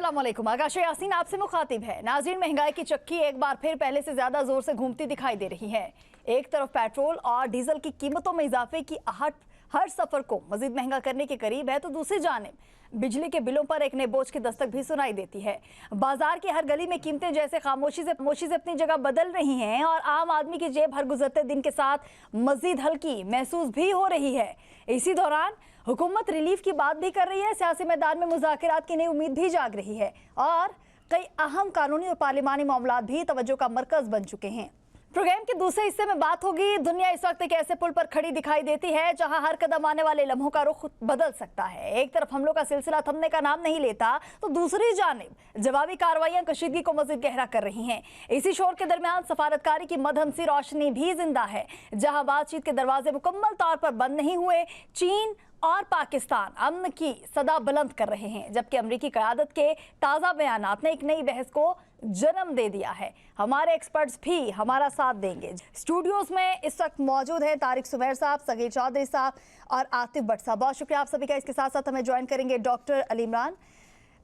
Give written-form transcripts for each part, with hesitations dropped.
अस्सलाम वालेकुम। आगाशा यासीन आपसे मुखातिब है। नाज़रीन, महंगाई की चक्की एक बार फिर पहले से ज्यादा जोर से घूमती दिखाई दे रही है। एक तरफ पेट्रोल और डीजल की कीमतों में इजाफे की आहट हर सफर को मजीद महंगा करने के करीब है, तो दूसरी जानिब बिजली के बिलों पर एक नए बोझ की दस्तक भी सुनाई देती है। बाजार की हर गली में कीमतें जैसे खामोशी से अपनी जगह बदल रही हैं और आम आदमी की जेब हर गुजरते दिन के साथ मजीद हल्की महसूस भी हो रही है। इसी दौरान हुकूमत रिलीफ की बात भी कर रही है, सियासी मैदान में मुज़ाकरात की नई उम्मीद भी जाग रही है और कई अहम कानूनी और पार्लिमानी मामलात भी तवज्जो का मरकज बन चुके हैं। प्रोग्राम के दूसरे हिस्से में बात होगी, दुनिया इस वक्त एक ऐसे पुल पर खड़ी दिखाई देती है जहां हर कदम आने वाले लम्हों का रुख बदल सकता है। एक तरफ हमलों का सिलसिला थमने का नाम नहीं लेता, तो दूसरी जानिब जवाबी कार्रवाइयां कशीदगी को मजीद गहरा कर रही हैं। इसी शोर के दरमियान सफारतकारी की मदहमसी रोशनी भी जिंदा है। जहां बातचीत के दरवाजे मुकम्मल तौर पर बंद नहीं हुए, चीन और पाकिस्तान अमन की सदा बुलंद कर रहे हैं, जबकि अमरीकी क़यादत के ताज़ा बयानात ने एक नई बहस को जन्म दे दिया है। हमारे एक्सपर्ट्स भी हमारा साथ देंगे। स्टूडियोज में इस वक्त मौजूद हैं तारिक सुमेर साहब, सगीर चौधरी साहब और आतिफ भट्ट साहब। बहुत शुक्रिया आप सभी का। इसके साथ साथ हमें ज्वाइन करेंगे डॉक्टर अली इमरान,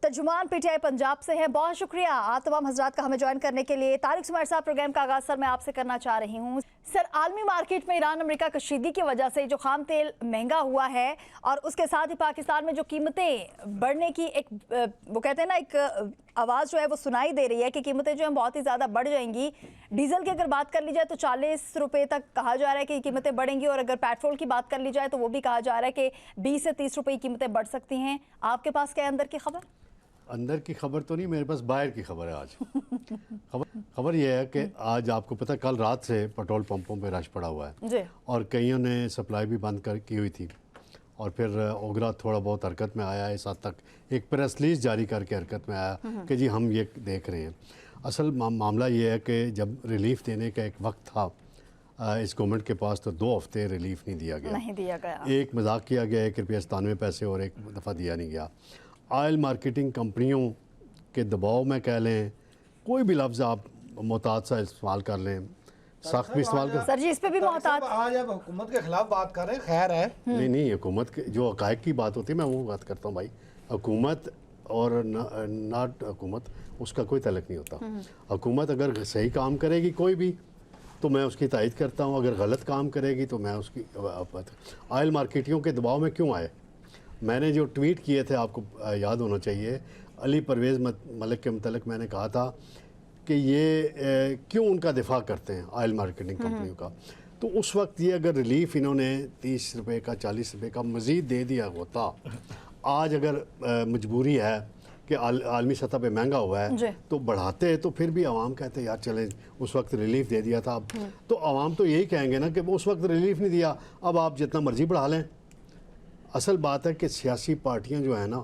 तर्जुमान पीटीआई पंजाब से हैं। बहुत शुक्रिया आप तमाम हजरात का हमें ज्वाइन करने के लिए। तारिक सुमेर साहब, प्रोग्राम का आगाज़ सर मैं आपसे करना चाह रही हूँ। सर, आलमी मार्केट में ईरान अमेरिका कशीदगी की वजह से जो खाम तेल महंगा हुआ है और उसके साथ ही पाकिस्तान में जो कीमतें बढ़ने की एक वो कहते हैं ना, एक आवाज़ जो है वो सुनाई दे रही है कि कीमतें जो हैं बहुत ही ज़्यादा बढ़ जाएंगी। डीजल की अगर बात कर ली जाए तो 40 रुपये तक कहा जा रहा है कि कीमतें बढ़ेंगी, और अगर पेट्रोल की बात कर ली जाए तो वो भी कहा जा रहा है कि 20 से 30 रुपये की कीमतें बढ़ सकती हैं। आपके पास क्या है अंदर की खबर? अंदर की खबर तो नहीं, मेरे पास बाहर की खबर है। आज खबर यह है कि आज आपको पता है कल रात से पेट्रोल पंपों पे रश पड़ा हुआ है जी। और कईयों ने सप्लाई भी बंद की हुई थी, और फिर ओगरा थोड़ा बहुत हरकत में आया। इस हद तक एक प्रेस रिलीज जारी करके हरकत में आया कि जी हम ये देख रहे हैं। असल मामला ये है कि जब रिलीफ देने का एक वक्त था इस गवर्नमेंट के पास, तो 2 हफ्ते रिलीफ नहीं दिया गया। एक मजाक किया गया, 1 रुपया 97 पैसे, और एक दफ़ा दिया नहीं गया। ऑयल मार्केटिंग कंपनियों के दबाव में कह लें, कोई भी लफ्ज़ आप मोहतात सा इस्तेमाल कर लें, सख्त भी इस्तेमाल कर। सर जी, इस पे भी मोहतात। आज आप हुकूमत के खिलाफ बात कर रहे हैं, खैर है। नहीं, हुकूमत के जो हक़ाइक़ की बात होती है मैं वो बात करता हूँ भाई। हुकूमत और नॉट हुकूमत, उसका कोई तल्लुक़ नहीं होता। हुकूमत अगर सही काम करेगी कोई भी, तो मैं उसकी तायद करता हूँ। अगर गलत काम करेगी तो मैं उसकी। ऑयल मार्केटियों के दबाव में क्यों आए? मैंने जो ट्वीट किए थे आपको याद होना चाहिए, अली परवेज़ मलिक के मतलब मैंने कहा था कि ये क्यों उनका दिफा करते हैं ऑयल मार्केटिंग कंपनियों का। तो उस वक्त ये अगर रिलीफ इन्होंने 30 रुपये का 40 रुपये का मज़ीद दे दिया होता, आज अगर मजबूरी है कि आलमी सतह पे महंगा हुआ है तो बढ़ाते, तो फिर भी आवाम कहते यार चलें उस वक्त रिलीफ दे दिया था। अब तो आवाम तो यही कहेंगे ना कि उस वक्त रिलीफ नहीं दिया, अब आप जितना मर्जी बढ़ा लें। असल बात है कि सियासी पार्टियां जो है ना,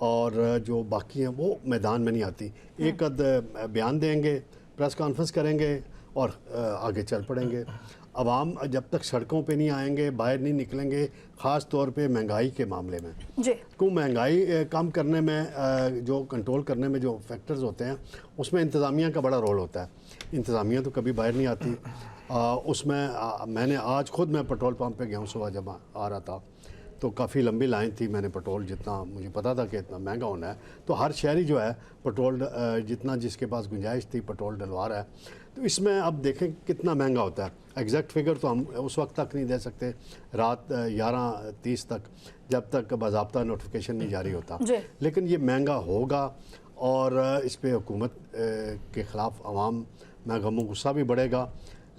और जो बाकी हैं वो मैदान में नहीं आती। एक अद बयान देंगे, प्रेस कॉन्फ्रेंस करेंगे और आगे चल पड़ेंगे। अवाम जब तक सड़कों पे नहीं आएंगे, बाहर नहीं निकलेंगे, ख़ास तौर पे महंगाई के मामले में को महंगाई कम करने में, जो कंट्रोल करने में जो फैक्टर्स होते हैं उसमें इंतज़ामिया का बड़ा रोल होता है। इंतज़ामिया तो कभी बाहर नहीं आती। उसमें मैंने आज खुद मैं पेट्रोल पम्प पे गया हूँ, सुबह जब आ रहा था तो काफ़ी लंबी लाइन थी। मैंने पेट्रोल, जितना मुझे पता था कि इतना महंगा होना है, तो हर शहरी जो है पेट्रोल जितना जिसके पास गुंजाइश थी पेट्रोल डलवा रहा है। तो इसमें अब देखें कितना महंगा होता है। एग्जैक्ट फिगर तो हम उस वक्त तक नहीं दे सकते, रात 11:30 तक, जब तक बाज़ाब्ता नोटिफिकेशन नहीं जारी होता। लेकिन ये महंगा होगा और इस पर हुकूमत के ख़िलाफ़ आवाम में गम गुस्सा भी बढ़ेगा।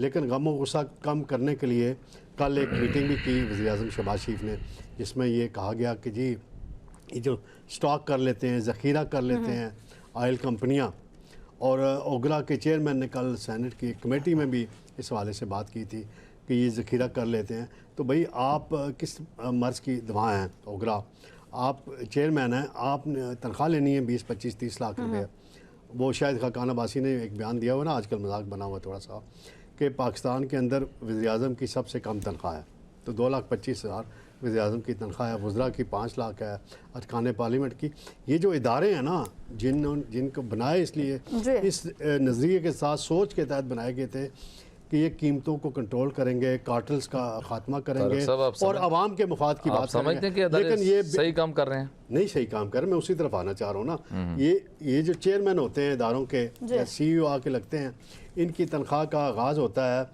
लेकिन गम गुस्सा कम करने के लिए कल एक मीटिंग भी की वज़ीर-ए-आज़म शहबाज शरीफ ने, जिसमें ये कहा गया कि जी ये जो स्टॉक कर लेते हैं, ज़ख़ीरा कर लेते हैं ऑयल कंपनियां, और ओगरा के चेयरमैन ने कल सेनेट की कमेटी में भी इस हवाले से बात की थी कि ये ज़ख़ीरा कर लेते हैं। तो भाई आप किस मर्ज़ की दवा हैं? ओगरा आप चेयरमैन हैं, आपने तनख्वाह लेनी है 20, 25, 30 लाख रुपये। वो शायद खाकान अब्बासी ने एक बयान दिया हुआ ना, आजकल मजाक बना हुआ थोड़ा सा, कि पाकिस्तान के अंदर वज़ीर-ए-आज़म की सबसे कम तनख्वाह है, तो 2,25,000 वज़ीर-ए-आज़म की तनख्वाह है। वज़रा की 5 लाख है, अरकान पार्लियामेंट की। ये जो इदारे हैं ना, जिनको बनाए इसलिए इस नज़रिए के साथ, सोच के तहत बनाए गए थे कि ये कीमतों को कंट्रोल करेंगे, कार्टल्स का खात्मा करेंगे साहब, आप और आवाम के मफाद की बात समझते हैं कि करेंगे। लेकिन ये सही काम कर रहे हैं? नहीं सही काम कर रहे, मैं उसी तरफ आना चाह रहा हूँ ना। ये जो चेयरमैन होते हैं इदारों के या CEO आके लगते हैं, इनकी तनख्वाह का आगाज़ होता है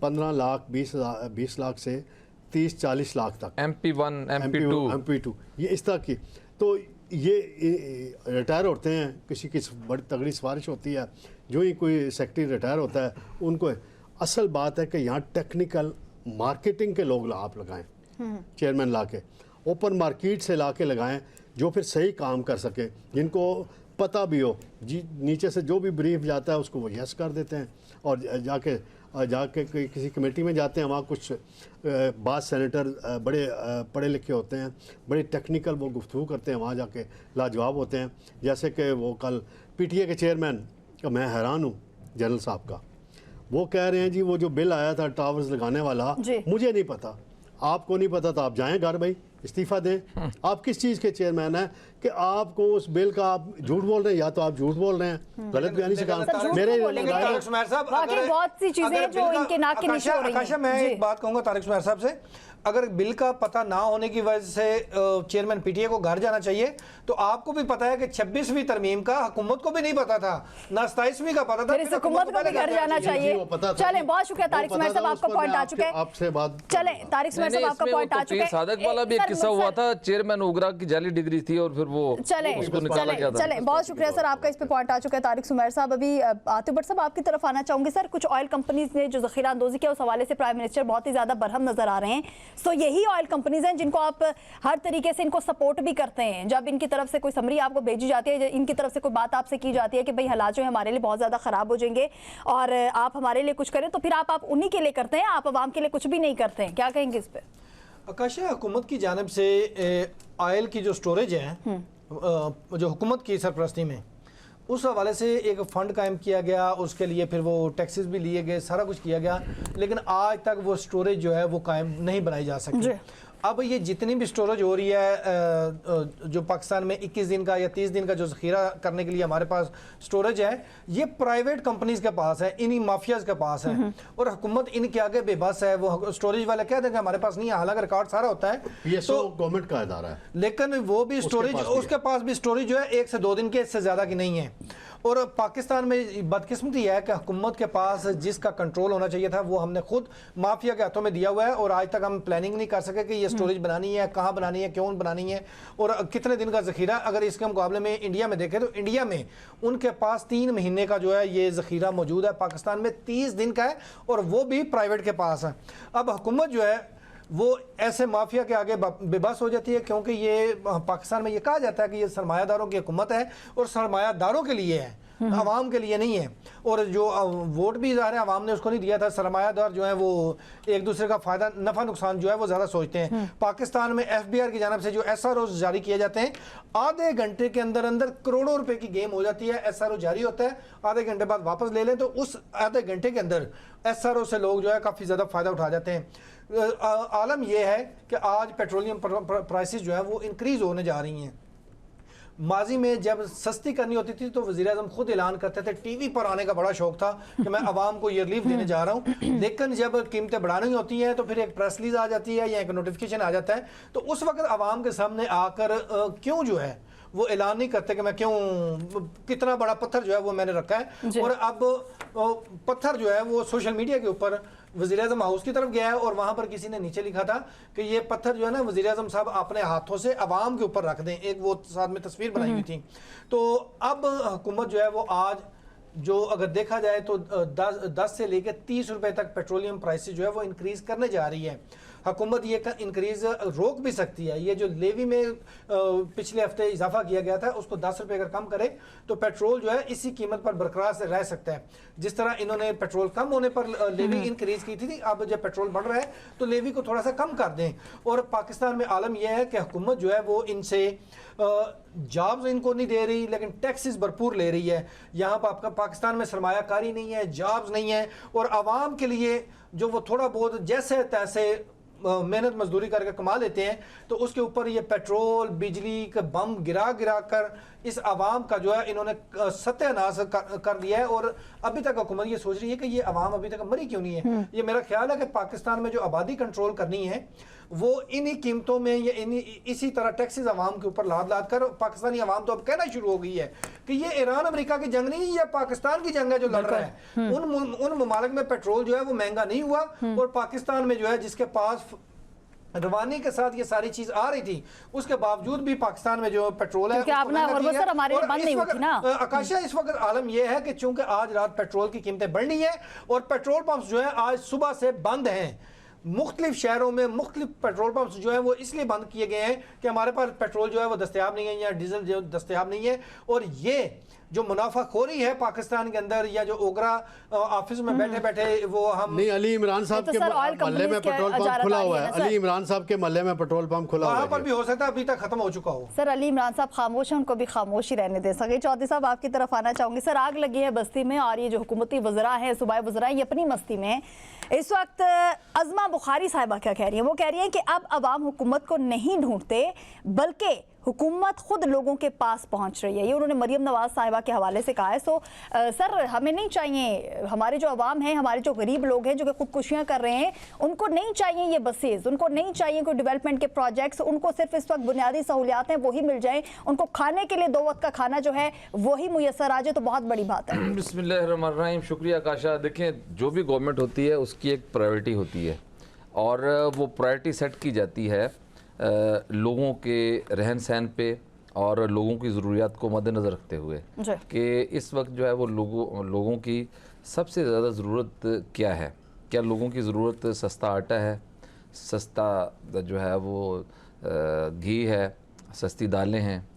15 लाख 20 लाख से 30-40 लाख तक। MP1 MP2 MP2 ये इस तरह की। तो ये रिटायर होते हैं, किसी की बड़ी तगड़ी सिफारिश होती है, जो ही कोई सेक्रेटरी रिटायर होता है उनको। असल बात है कि यहाँ टेक्निकल मार्केटिंग के लोग आप लगाएं, चेयरमैन ला के ओपन मार्केट से ला के लगाएं, जो फिर सही काम कर सके, जिनको पता भी हो जी, नीचे से जो भी ब्रीफ जाता है उसको वो यस कर देते हैं और जाके किसी कमेटी में जाते हैं, वहाँ कुछ बाद सेनेटर बड़े पढ़े लिखे होते हैं, बड़े टेक्निकल वो गुफ्तगू करते हैं, वहाँ जाके लाजवाब होते हैं। जैसे कि वो कल PTA के चेयरमैन का मैं हैरान हूँ, जनरल साहब का, वो कह रहे हैं जी वो जो बिल आया था टावर्स लगाने वाला, मुझे नहीं पता, आपको नहीं पता तो आप जाएं घर भाई, इस्तीफा दें। आप किस चीज़ के चेयरमैन हैं कि आपको उस बिल का आप झूठ बोल रहे हैं, या तो आप झूठ बोल रहे हैं, गलत बयानी से काम मेरे बहुत सी चीजें जो इनके नाक के नीचे हो रही हैं। मैं एक बात कहूंगा तारिक सुमैर साहब से, अगर बिल का पता ना होने की वजह से चेयरमैन PTA को घर जाना चाहिए, तो आपको भी पता है कि 26वीं तरमीम का हुकूमत को भी नहीं पता था, ना 27वीं का पता था, फिर हुकूमत को भी घर जाना चाहिए। चलें, बहुत शुक्रिया तारिक सुमैर साहब, आपका पॉइंट आ चुका है। आपसे बात चलें तारिक सुमैर साहब, आपका पॉइंट आ चुका है। सादक वाला भी एक किस्सा हुआ था, चेयरमैन ओगरा की जाली डिग्री थी और फिर वो उसको निकाला गया था। चलें, बहुत शुक्रिया सर, आपका इस पे पॉइंट आ चुका है तारिक सुमैर साहब। अभी आतिफ भट्ट साहब आपकी तरफ आना चाहूंगी। सर, कुछ ऑयल कंपनीज ने जो जखीरा अंदोजी किया, उस हवाले से प्राइम मिनिस्टर बहुत ही ज्यादा बरहम नजर आ रहे हैं। सो यही ऑयल कंपनीज हैं जिनको आप हर तरीके से इनको सपोर्ट भी करते हैं। जब इनकी तरफ से कोई समरी आपको भेजी जाती है, इनकी तरफ से कोई बात आपसे की जाती है कि भाई हालात जो है हमारे लिए बहुत ज्यादा खराब हो जाएंगे और आप हमारे लिए कुछ करें, तो फिर आप उन्हीं के लिए करते हैं, आप आवाम के लिए कुछ भी नहीं करते हैं। क्या कहेंगे इस पे? आकाशा, हुकूमत की जानिब से ऑयल की जो स्टोरेज है, जो हुकूमत की सरपरस्ती में, उस हवाले से एक फ़ंड कायम किया गया, उसके लिए फिर वो टैक्सेस भी लिए गए, सारा कुछ किया गया, लेकिन आज तक वो स्टोरेज जो है वो कायम नहीं बनाई जा सकी। अब ये जितनी भी स्टोरेज हो रही है जो पाकिस्तान में 21 दिन का या 30 दिन का जो ज़ख़ीरा करने के लिए हमारे पास स्टोरेज है, ये प्राइवेट कंपनीज के पास है, इन्हीं माफियाज के पास है, और हुकूमत इनके आगे बेबस है। वो स्टोरेज वाले कह देंगे हमारे पास नहीं है, हालांकि रिकॉर्ड सारा होता है, PSO गवर्नमेंट का इदारा है, लेकिन वो भी स्टोरेज, उसके पास भी स्टोरेज जो है 1 से 2 दिन के, इससे ज़्यादा की नहीं है। और पाकिस्तान में बदकिस्मती है कि हुकूमत के पास जिसका कंट्रोल होना चाहिए था वो हमने खुद माफिया के हाथों में दिया हुआ है, और आज तक हम प्लानिंग नहीं कर सके कि ये स्टोरेज बनानी है, कहाँ बनानी है, क्यों बनानी है और कितने दिन का ज़ख़ीरा। अगर इसके मुकाबले में इंडिया में देखें तो इंडिया में उनके पास 3 महीने का जो है ये ज़ख़ीरा मौजूद है, पाकिस्तान में 30 दिन का है, और वो भी प्राइवेट के पास है। अब हुकूमत जो है वो ऐसे माफिया के आगे बेबस हो जाती है, क्योंकि ये पाकिस्तान में ये कहा जाता है कि ये सरमायादारों की हुकूमत है और सरमायादारों के लिए है, आवाम के लिए नहीं है। और जो वोट भी ज़ाहिर है आवाम ने उसको नहीं दिया था। सरमायादार जो है वो एक दूसरे का फ़ायदा, नफ़ा नुकसान जो है वो ज़्यादा सोचते हैं। पाकिस्तान में FBR की जानब से जो SRO जारी किए जाते हैं, आधे घंटे के अंदर अंदर करोड़ों रुपए की गेम हो जाती है। SRO जारी होता है, आधे घंटे बाद वापस ले लें, तो उस आधे घंटे के अंदर SRO से लोग जो है काफ़ी ज़्यादा फ़ायदा उठा जाते हैं। आलम यह है कि आज पेट्रोलियम प्राइसेस जो है वो इंक्रीज़ होने जा रही हैं। माजी में जब सस्ती करनी होती थी तो वज़ीर आज़म खुद ऐलान करते थे, टीवी पर आने का बड़ा शौक था कि मैं आवाम को ये रिलीफ देने जा रहा हूँ, लेकिन जब कीमतें बढ़ानी होती हैं तो फिर एक प्रेस रिलीज आ जाती है या एक नोटिफिकेशन आ जाता है, तो उस वक्त आवाम के सामने आकर क्यों जो है वो ऐलान नहीं करते कि मैं क्यों, कितना बड़ा पत्थर जो है वो मैंने रखा है। और अब पत्थर जो है वो सोशल मीडिया के ऊपर वज़ीर आज़म हाउस की तरफ गया है, और वहाँ पर किसी ने नीचे लिखा था कि ये पत्थर जो है ना वज़ीर आज़म साहब अपने हाथों से आवाम के ऊपर रख दें, एक वो साथ में तस्वीर बनाई हुई थी। तो अब हुकूमत जो है वो आज जो अगर देखा जाए तो 10 से लेकर 30 रुपए तक पेट्रोलियम प्राइसेस जो है वो इंक्रीज़ करने जा रही है। हुकूमत ये इंक्रीज़ रोक भी सकती है। ये जो लेवी में पिछले हफ्ते इजाफा किया गया था उसको 10 रुपये अगर कम करे तो पेट्रोल जो है इसी कीमत पर बरकरार से रह सकता है। जिस तरह इन्होंने पेट्रोल कम होने पर लेवी इंक्रीज़ की थी, अब जब पेट्रोल बढ़ रहा है तो लेवी को थोड़ा सा कम कर दें। और पाकिस्तान में आलम यह है कि हुकूमत जो है वो इनसे जॉब्स इनको नहीं दे रही, लेकिन टैक्सेस भरपूर ले रही है। यहाँ पर पाकिस्तान में सरमायाकारी नहीं है, जॉब्स नहीं है, और आवाम के लिए जो वो थोड़ा बहुत जैसे तैसे मेहनत मजदूरी करके कमा लेते हैं, तो उसके ऊपर ये पेट्रोल बिजली के बम गिरा गिरा कर इस आवाम का जो है इन्होंने सत्यानाश कर दिया है। और अभी तक हुकूमत ये सोच रही है कि ये आवाम अभी तक मरी क्यों नहीं है। ये मेरा ख्याल है कि पाकिस्तान में जो आबादी कंट्रोल करनी है वो इन्हीं कीमतों में या इसी तरह टैक्सेस आवाम के ऊपर लाद लाद कर, पाकिस्तानी आवाम तो अब कहना शुरू हो गई है कि ये ईरान अमेरिका की जंग नहीं, ये पाकिस्तान की जंग है जो लड़ रहा है। उन ममालिक में पेट्रोल जो है वो महंगा नहीं हुआ, और पाकिस्तान में जो है जिसके पास रवानी के साथ ये सारी चीज आ रही थी, उसके बावजूद भी पाकिस्तान में जो पेट्रोल है आकाशा इस वक्त आलम यह है कि चूंकि आज रात पेट्रोल की कीमतें बढ़नी है और पेट्रोल पंप जो है आज सुबह से बंद हैं। मुख्तलिफ शहरों में मुख्तलिफ पेट्रोल पंप्स जो है वो इसलिए बंद किए गए हैं कि हमारे पास पेट्रोल जो है वो दस्तयाब नहीं है या डीजल जो दस्तयाब नहीं है। और ये जो मुनाफाखोरी है पाकिस्तान के अंदर, या जो ओगरा ऑफिस में बैठे बैठे वो हम नहीं, अली इमरान साहब के महल्ले में पेट्रोल पंप खुला हुआ है। अली इमरान साहब के महल्ले में पेट्रोल पंप खुला हुआ है, वहाँ पर भी हो सकता है अभी तक खत्म हो चुका हो। सर अली इमरान साहब खामोश हैं, उनको भी खामोश ही रहने दे सके। चौधरी साहब आपकी तरफ आना चाहूंगी। सर आग लगी है बस्ती में और ये जो हुकूमती वज़रा है, सूबाई वज़रा, ये अपनी मस्ती में इस वक्त अज़मा बुखारी साहिबा क्या कह रही है? वो कह रही है कि अब अवाम हुकूमत को नहीं ढूंढते बल्कि हुकूमत खुद लोगों के पास पहुंच रही है। ये उन्होंने मरियम नवाज साहिबा के हवाले से कहा है। सर हमें नहीं चाहिए, हमारे जो अवाम है, हमारे जो गरीब लोग हैं जो कि खुदकुशियां कर रहे हैं, उनको नहीं चाहिए ये बसेस, उनको नहीं चाहिए कोई डेवलपमेंट के प्रोजेक्ट्स, उनको सिर्फ इस वक्त बुनियादी सहूलियातें वही मिल जाएं, उनको खाने के लिए 2 वक्त का खाना जो है वही मुयसर आ जाए तो बहुत बड़ी बात है। बिस्मिल्लाहिर्रहमानिर्रहीम। शुक्रिया आकाशा। देखें, जो भी गवर्नमेंट होती है उसकी एक प्रायोरिटी होती है और वो प्रायोरिटी सेट की जाती है लोगों के रहन सहन पे और लोगों की ज़रूरियात को मद्देनज़र रखते हुए कि इस वक्त जो है वो लोगों की सबसे ज़्यादा ज़रूरत क्या है। क्या लोगों की ज़रूरत सस्ता आटा है, सस्ता जो है वो घी है, सस्ती दालें हैं,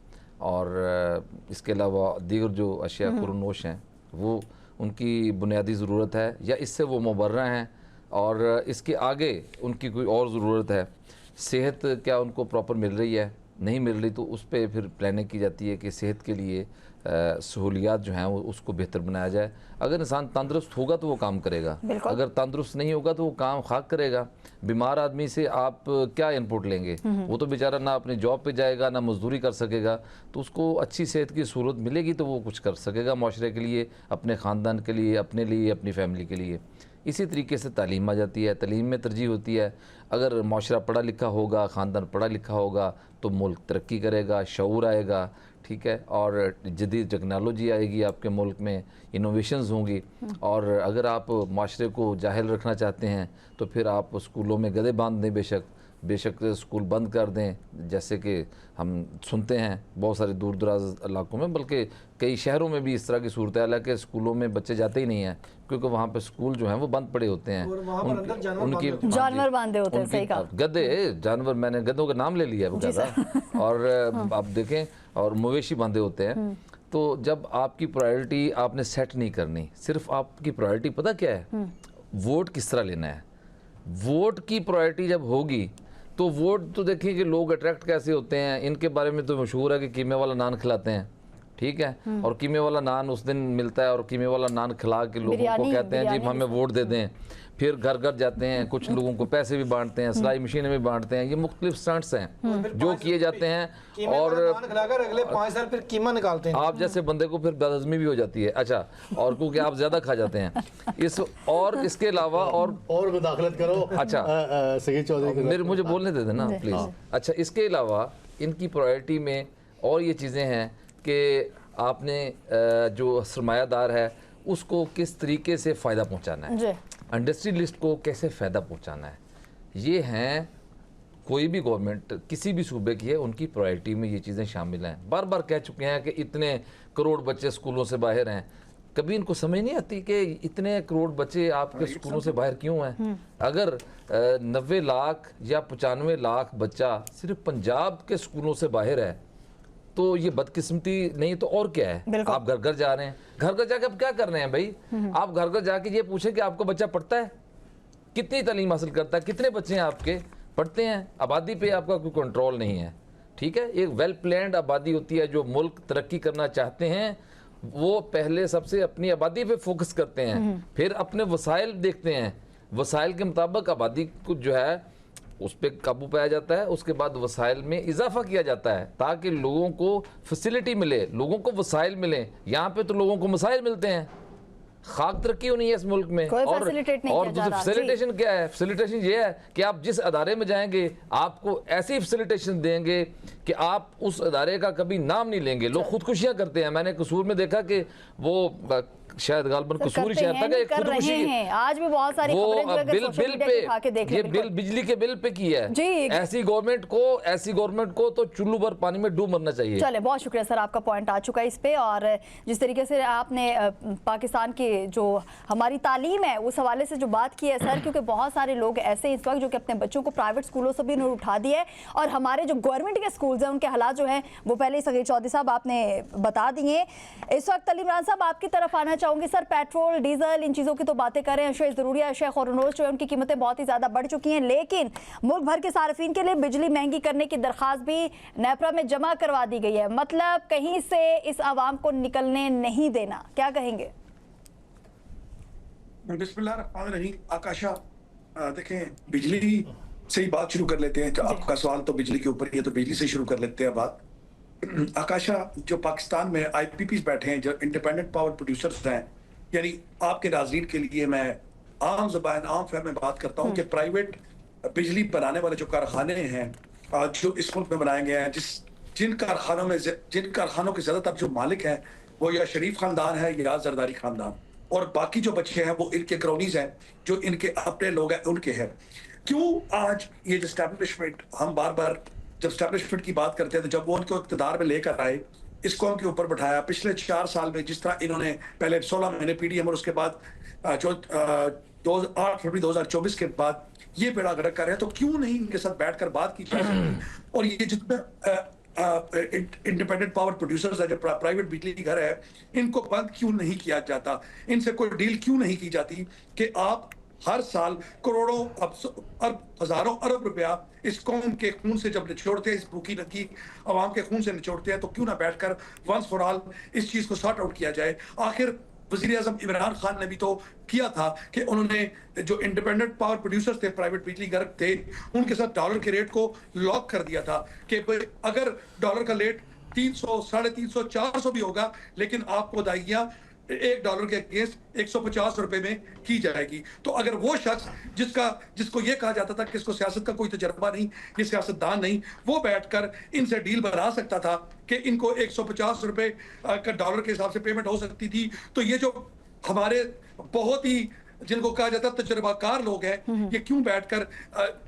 और इसके अलावा दीगर जो अशिया खुरनोश हैं वो उनकी बुनियादी ज़रूरत है, या इससे वो मुबर्रा हैं और इसके आगे उनकी कोई और ज़रूरत है। सेहत क्या उनको प्रॉपर मिल रही है, नहीं मिल रही, तो उस पर फिर प्लानिंग की जाती है कि सेहत के लिए सहूलियात जो हैं वो उसको बेहतर बनाया जाए। अगर इंसान तंदुरुस्त होगा तो वो काम करेगा, अगर तंदुरुस्त नहीं होगा तो वो काम खाक करेगा। बीमार आदमी से आप क्या इनपुट लेंगे? वो तो बेचारा ना अपनी जॉब पे जाएगा, ना मजदूरी कर सकेगा, तो उसको अच्छी सेहत की सूरत मिलेगी तो वो कुछ कर सकेगा माशरे के लिए, अपने ख़ानदान के लिए, अपने लिए, अपनी फैमिली के लिए। इसी तरीके से तालीम आ जाती है, तालीम में तरजीह होती है। अगर माशरा पढ़ा लिखा होगा, ख़ानदान पढ़ा लिखा होगा तो मुल्क तरक्की करेगा, शऊर आएगा, ठीक है, और जदीद टेक्नोलॉजी आएगी आपके मुल्क में, इनोवेशंस होंगी। और अगर आप माशरे को जाहिल रखना चाहते हैं तो फिर आप स्कूलों में गधे बांध दें, बेशक स्कूल बंद कर दें, जैसे कि हम सुनते हैं बहुत सारे दूर दराज इलाकों में, बल्कि कई शहरों में भी इस तरह की सूरत हाल है कि स्कूलों में बच्चे जाते ही नहीं हैं क्योंकि वहाँ पे स्कूल जो हैं वो बंद पड़े होते हैं, उनकी जानवर बांधे होते हैं। सही कहा, गधे जानवर, मैंने गधों का नाम ले लिया है वो गधा, और आप देखें, और मवेशी बांधे होते हैं। तो जब आपकी प्रायोरिटी आपने सेट नहीं करनी, सिर्फ आपकी प्रायोरिटी पता क्या है? वोट किस तरह लेना है। वोट की प्रायोरिटी जब होगी तो वोट तो देखिए कि लोग अट्रैक्ट कैसे होते हैं, इनके बारे में तो मशहूर है कि कीमे वाला नान खिलाते हैं, ठीक है, और कीमे वाला नान उस दिन मिलता है और कीमे वाला नान खिला के लोगों को कहते हैं जी हमें वोट दे दें। फिर घर घर जाते हैं, कुछ लोगों को पैसे भी बांटते हैं, सिलाई मशीनें भी बांटते हैं। ये मुख्तलिफ स्टंट्स हैं जो किए जाते हैं और अगले 5 साल फिर कीमा निकालते हैं। आप जैसे बंदे को फिर बदहजमी भी हो जाती है। अच्छा, और क्योंकि आप ज्यादा खा जाते हैं इस, और इसके अलावा और मुदाखलत करो। अच्छा सगीर चौधरी, मेरे मुझे बोलने दे देना प्लीज। अच्छा, इसके अलावा इनकी प्रायोरिटी में और ये चीज़ें हैं कि आपने जो सरमायादार है उसको किस तरीके से फ़ायदा पहुंचाना है, इंडस्ट्रियलिस्ट को कैसे फ़ायदा पहुंचाना है। ये हैं, कोई भी गवर्नमेंट किसी भी सूबे की है, उनकी प्रायोरिटी में ये चीज़ें शामिल हैं। बार बार कह चुके हैं कि इतने करोड़ बच्चे स्कूलों से बाहर हैं, कभी इनको समझ नहीं आती कि इतने करोड़ बच्चे आपके स्कूलों से बाहर क्यों हैं। अगर 90 लाख या 95 लाख बच्चा सिर्फ पंजाब के स्कूलों से बाहर है तो ये बदकिस्मती नहीं तो और क्या है। आप घर घर जा रहे हैं, घर घर जाके आप क्या कर रहे हैं भाई? आप घर घर जाके ये पूछे कि आपका बच्चा पढ़ता है, कितनी तालीम हासिल करता है, कितने बच्चे हैं आपके पढ़ते हैं। आबादी पे आपका कोई कंट्रोल नहीं है, ठीक है। एक वेल प्लान्ड आबादी होती है, जो मुल्क तरक्की करना चाहते हैं वो पहले सबसे अपनी आबादी पे फोकस करते हैं, फिर अपने वसाइल देखते हैं, वसाइल के मुताबिक आबादी को जो है उस पर काबू पाया जाता है। उसके बाद वसाइल में इजाफा किया जाता है ताकि लोगों को फैसिलिटी मिले, लोगों को वसाइल मिले। यहाँ पे तो लोगों को मसाइल मिलते हैं, खाक तरक्की होनी है इस मुल्क में। कोई और facilitate नहीं किया जा रहा। फैसिलिटेशन क्या है? फैसिलिटेशन ये है कि आप जिस अदारे में जाएंगे आपको ऐसी फैसिलिटेशन देंगे कि आप उस अदारे का कभी नाम नहीं लेंगे। लोग खुदकुशियां करते हैं। मैंने कसूर में देखा कि वो शायद गालबन कसूर ही शहर था कि कर रहे खुदकुशी हैं। आज भी बहुत सारी वो खबरें जो अगर बिल सोशल बिल मीडिया पे पे उठा के देख ये लें, बिल बिजली के बिल पे किया है। जी। ऐसी गवर्नमेंट को तो चुल्लू भर पानी में डूब मरना चाहिए। चले, बहुत शुक्रिया सर, आपका पॉइंट आ चुका है इस पे। और जिस तरीके से आपने पाकिस्तान की जो हमारी तालीम है उस हवाले से जो बात की है सर, क्योंकि बहुत सारे लोग ऐसे इस वक्त जो कि अपने बच्चों को प्राइवेट स्कूलों से भी उन्होंने उठा दिया है, और हमारे जो गवर्नमेंट के स्कूल्स हैं उनके हालात जो हैं वो पहले ही सगीर चौधरी साहब आपने बता दिए। इस वक्त तलीम रान साहब आपकी तरफ आना चाहूँगी। सर, पेट्रोल डीजल इन चीज़ों की तो बातें करें, अशया ज़रूरी अशया खुरनोश जो है उनकी कीमतें बहुत ही ज़्यादा बढ़ चुकी हैं, लेकिन मुल्क भर के सार्फिन के लिए बिजली महंगी करने की दरख्वास्त भी नेपरा में जमा करवा दी गई है। मतलब कहीं से इस आवाम को निकलने नहीं देना, क्या कहेंगे? बिस्मिल्लाहिर्रहमानिर्रहीम। आकाशा, देखें, बिजली से ही बात शुरू कर लेते हैं। आपका सवाल तो बिजली के ऊपर ही है, तो बिजली से शुरू कर लेते हैं बात। आकाशा, जो पाकिस्तान में IPPs बैठे हैं, जो इंडिपेंडेंट पावर प्रोड्यूसर्स हैं, यानी आपके नाज़रीन के लिए मैं आम ज़बान आम फहम में बात करता हूँ कि प्राइवेट बिजली बनाने वाले जो कारखाने हैं जो इस मुल्क में बनाए गए हैं, जिन कारखानों के ज़्यादातर जो मालिक हैं वो या शरीफ खानदान है या जरदारी खानदान, और बाकी जो बच्चे हैं वो इनके क्रोनीज हैं, जो इनके अपने लोग हैं उनके हैं। क्यों आज ये जो एस्टैब्लिशमेंट, हम बार बार जब एस्टैब्लिशमेंट की बात करते हैं, तो जब वो उनको इक़्तिदार में लेकर आए, इस कौम के ऊपर बैठाया, पिछले 4 साल में जिस तरह इन्होंने पहले 16 महीने PDM और उसके बाद जो 8 फरवरी 2024 के बाद ये बेड़ा गर्क कर रहे हैं, तो क्यों नहीं इनके साथ बैठकर बात की जा सकती? और ये जितने इंडिपेंडेंट पावर प्रोड्यूसर्स है, जो प्राइवेट बिजली घर है, इनको बंद क्यों नहीं किया जाता? इनसे कोई डील क्यों नहीं की जाती कि आप हर साल करोड़ों हजारों अरब रुपया इस कौम के खून से जब निचोड़ते हैं, इस भूखी नंगी आवाम के खून से निचोड़ते हैं, तो क्यों ना बैठकर वंस फॉर ऑल इस चीज को सॉर्ट आउट किया जाए? आखिर वज़ीर आज़म इमरान खान ने भी तो किया था कि उन्होंने जो इंडिपेंडेंट पावर प्रोड्यूसर्स थे, प्राइवेट बिजली घर थे, उनके साथ डॉलर के रेट को लॉक कर दिया था कि अगर डॉलर का रेट 300, 350, 400 भी होगा, लेकिन आपको अदायगियां $1 के अगेंस्ट 150 रुपए में की जाएगी। तो अगर वो शख्स जिसको ये कहा जाता था कि इसको सियासत का कोई तजर्बा नहीं, ये सियासतदान नहीं, वो बैठकर इनसे डील बना सकता था कि इनको 150 रुपए का डॉलर के हिसाब से पेमेंट हो सकती थी, तो ये जो हमारे बहुत ही जिनको कहा जाता है तजर्बाकार लोग हैं, ये क्यों बैठकर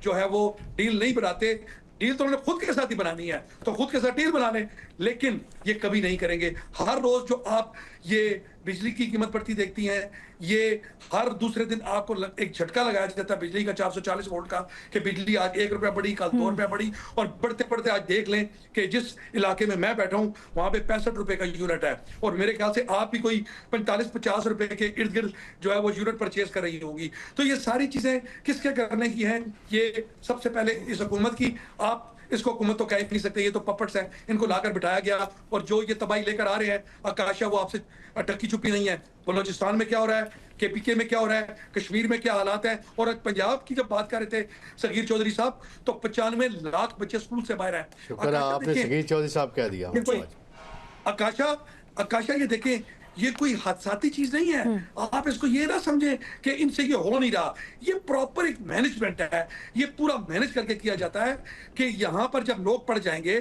जो है वो डील नहीं बनाते? डील तो उन्होंने खुद के साथ ही बनानी है, तो खुद के साथ डील बना लें, लेकिन ये कभी नहीं करेंगे। हर रोज जो आप ये बिजली की कीमत बढ़ती देखती हैं, ये हर दूसरे दिन आपको एक झटका लगाया जाता है बिजली का 440 वोल्ट का, कि बिजली आज 1 रुपया बढ़ी, कल 2 रुपया बढ़ी, और बढ़ते बढ़ते आज देख लें कि जिस इलाके में मैं बैठा हूं वहां पे 65 रुपए का यूनिट है, और मेरे ख्याल से आप भी कोई 45-50 रुपए के इर्द गिर्द जो है वो यूनिट परचेज कर रही होगी। तो ये सारी चीजें किसके करने की हैं? ये सबसे पहले इस हुकूमत की। आप इसको हुकूमत तो कह ही नहीं सकते, ये तो पपट्स हैं, इनको लाकर बिठाया गया, और जो ये तबाही लेकर आ रहे हैं आकाशा, वो आपसे टक्की छुपी नहीं है। बलोचिस्तान में क्या हो रहा है, KPK में क्या हो रहा है, कश्मीर में क्या हालात हैं, और पंजाब की जब बात कर रहे थे सगीर चौधरी साहब, तो 95 लाख बच्चे स्कूल से बाहर हैं। शुक्र है आपने सगीर चौधरी साहब कह दिया। आकाशा, ये देखें, ये कोई हादसाती चीज नहीं है। आप इसको ये ना समझे कि इनसे ये हो नहीं रहा, ये प्रॉपर एक मैनेजमेंट है, ये पूरा मैनेज करके किया जाता है कि यहाँ पर जब लोग पड़ जाएंगे।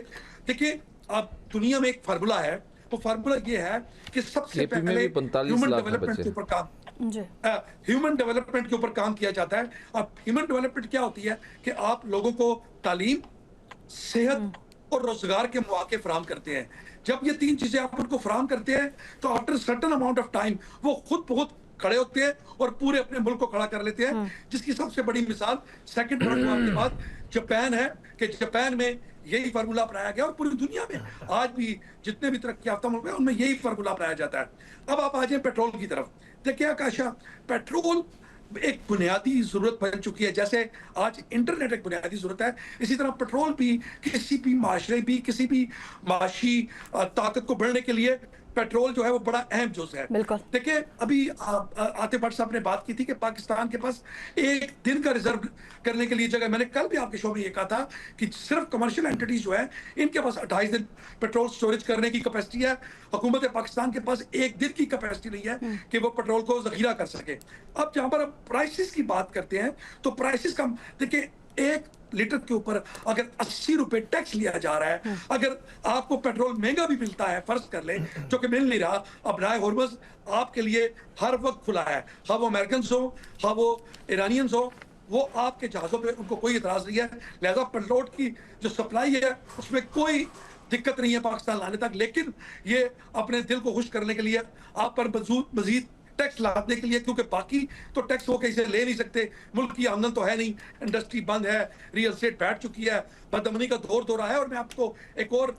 देखिए, आप दुनिया में एक फार्मूला है, तो फार्मूला ये है कि सबसे पहले ह्यूमन डेवलपमेंट के ऊपर काम किया जाता है। अब ह्यूमन डेवलपमेंट क्या होती है कि आप लोगों को तालीम, सेहत और रोजगार के मौके फराहम करते हैं। जब ये 3 चीजें आप उनको फराहम करते हैं, तो after certain amount of time वो खुद बहुत खड़े होते हैं और पूरे अपने मुल्क को खड़ा कर लेते हैं। जिसकी सबसे बड़ी मिसाल सेकंड वर्ल्ड वॉर के बाद जापान है, कि जापान में यही फार्मूला अपनाया गया, और पूरी दुनिया में आज भी जितने भी तरक्की याफ्ता मुल्क हैं उनमें यही फार्मूला अपनाया जाता है। अब आप आ जाए पेट्रोल की तरफ। देखिए आकाशा, पेट्रोल एक बुनियादी जरूरत बन चुकी है। जैसे आज इंटरनेट एक बुनियादी जरूरत है, इसी तरह पेट्रोल भी किसी भी माशरे भी किसी भी माशी ताकत को बढ़ने के लिए पेट्रोल जो है वो बड़ा अहम जुज़ है। बिल्कुल। देखिए अभी आतिफ भट्ट साहब ने बात की थी कि पाकिस्तान के पास एक दिन का रिजर्व करने के लिए जगह, मैंने कल भी आपके शो में ये कहा था कि सिर्फ कमर्शियल एंटिटीज जो है इनके पास 28 दिन पेट्रोल स्टोरेज करने की कैपेसिटी है। हुकूमत पाकिस्तान के पास एक दिन की कैपेसिटी नहीं है कि वो पेट्रोल को जखीरा कर सके। अब जहां पर अब प्राइसेस की बात करते हैं तो प्राइसेस का देखिए, 1 लीटर के ऊपर अगर 80 रुपए टैक्स लिया जा रहा है, अगर आपको पेट्रोल महंगा भी मिलता है, फर्ज कर ले, जो कि मिल नहीं रहा, अब राय हॉर्मज़ आपके लिए हर वक्त खुला है, हाँ वो अमेरिकन हो, हाँ वो ईरानियंस हो, वो आपके जहाज़ों पे उनको कोई इतराज़ नहीं है। लिहाजा पेट्रोल की जो सप्लाई है उसमें कोई दिक्कत नहीं है पाकिस्तान लाने तक। लेकिन ये अपने दिल को खुश करने के लिए आप पर मजीद टैक्स लादने के लिए, क्योंकि बाकी तो टैक्स वो कैसे ले नहीं सकते, मुल्क की आमदन तो है नहीं, इंडस्ट्री बंद है, रियल एस्टेट बैठ चुकी है, बदअमनी का दौर हो रहा है। और मैं आपको एक और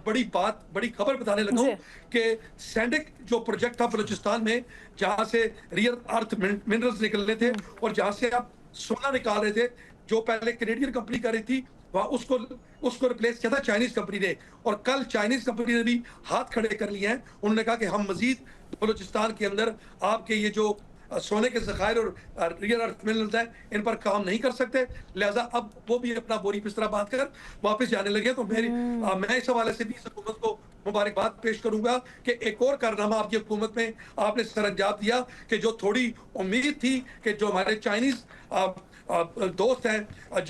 बड़ी खबर बताने लगा हूं कि सैंडिक जो प्रोजेक्ट था बलूचिस्तान में, जहां से रियल अर्थ मिनरल्स निकलने थे और जहां से आप सोना निकाल रहे थे, जो पहले कैनेडियन कंपनी कर रही थी, वहां उसको रिप्लेस किया था चाइनीज कंपनी ने। और कल चाइनीज कंपनी ने भी हाथ खड़े कर लिए हैं, उन्होंने कहा कि हम मजीद बलूचिस्तान के अंदर आपके ये जो सोने के ज़खायर और रियल अर्थ मिनरल्स हैं इन पर काम नहीं कर सकते। लिहाजा अब वो भी अपना बोरी बिस्तरा बांध कर वापस जाने लगे। तो मैं इस हवाले से भी इस हुकूमत को मुबारकबाद पेश करूंगा कि एक और कारनामा आपकी हुकूमत में आपने सरअंजाम दिया, कि जो थोड़ी उम्मीद थी कि जो हमारे चाइनीज दोस्त हैं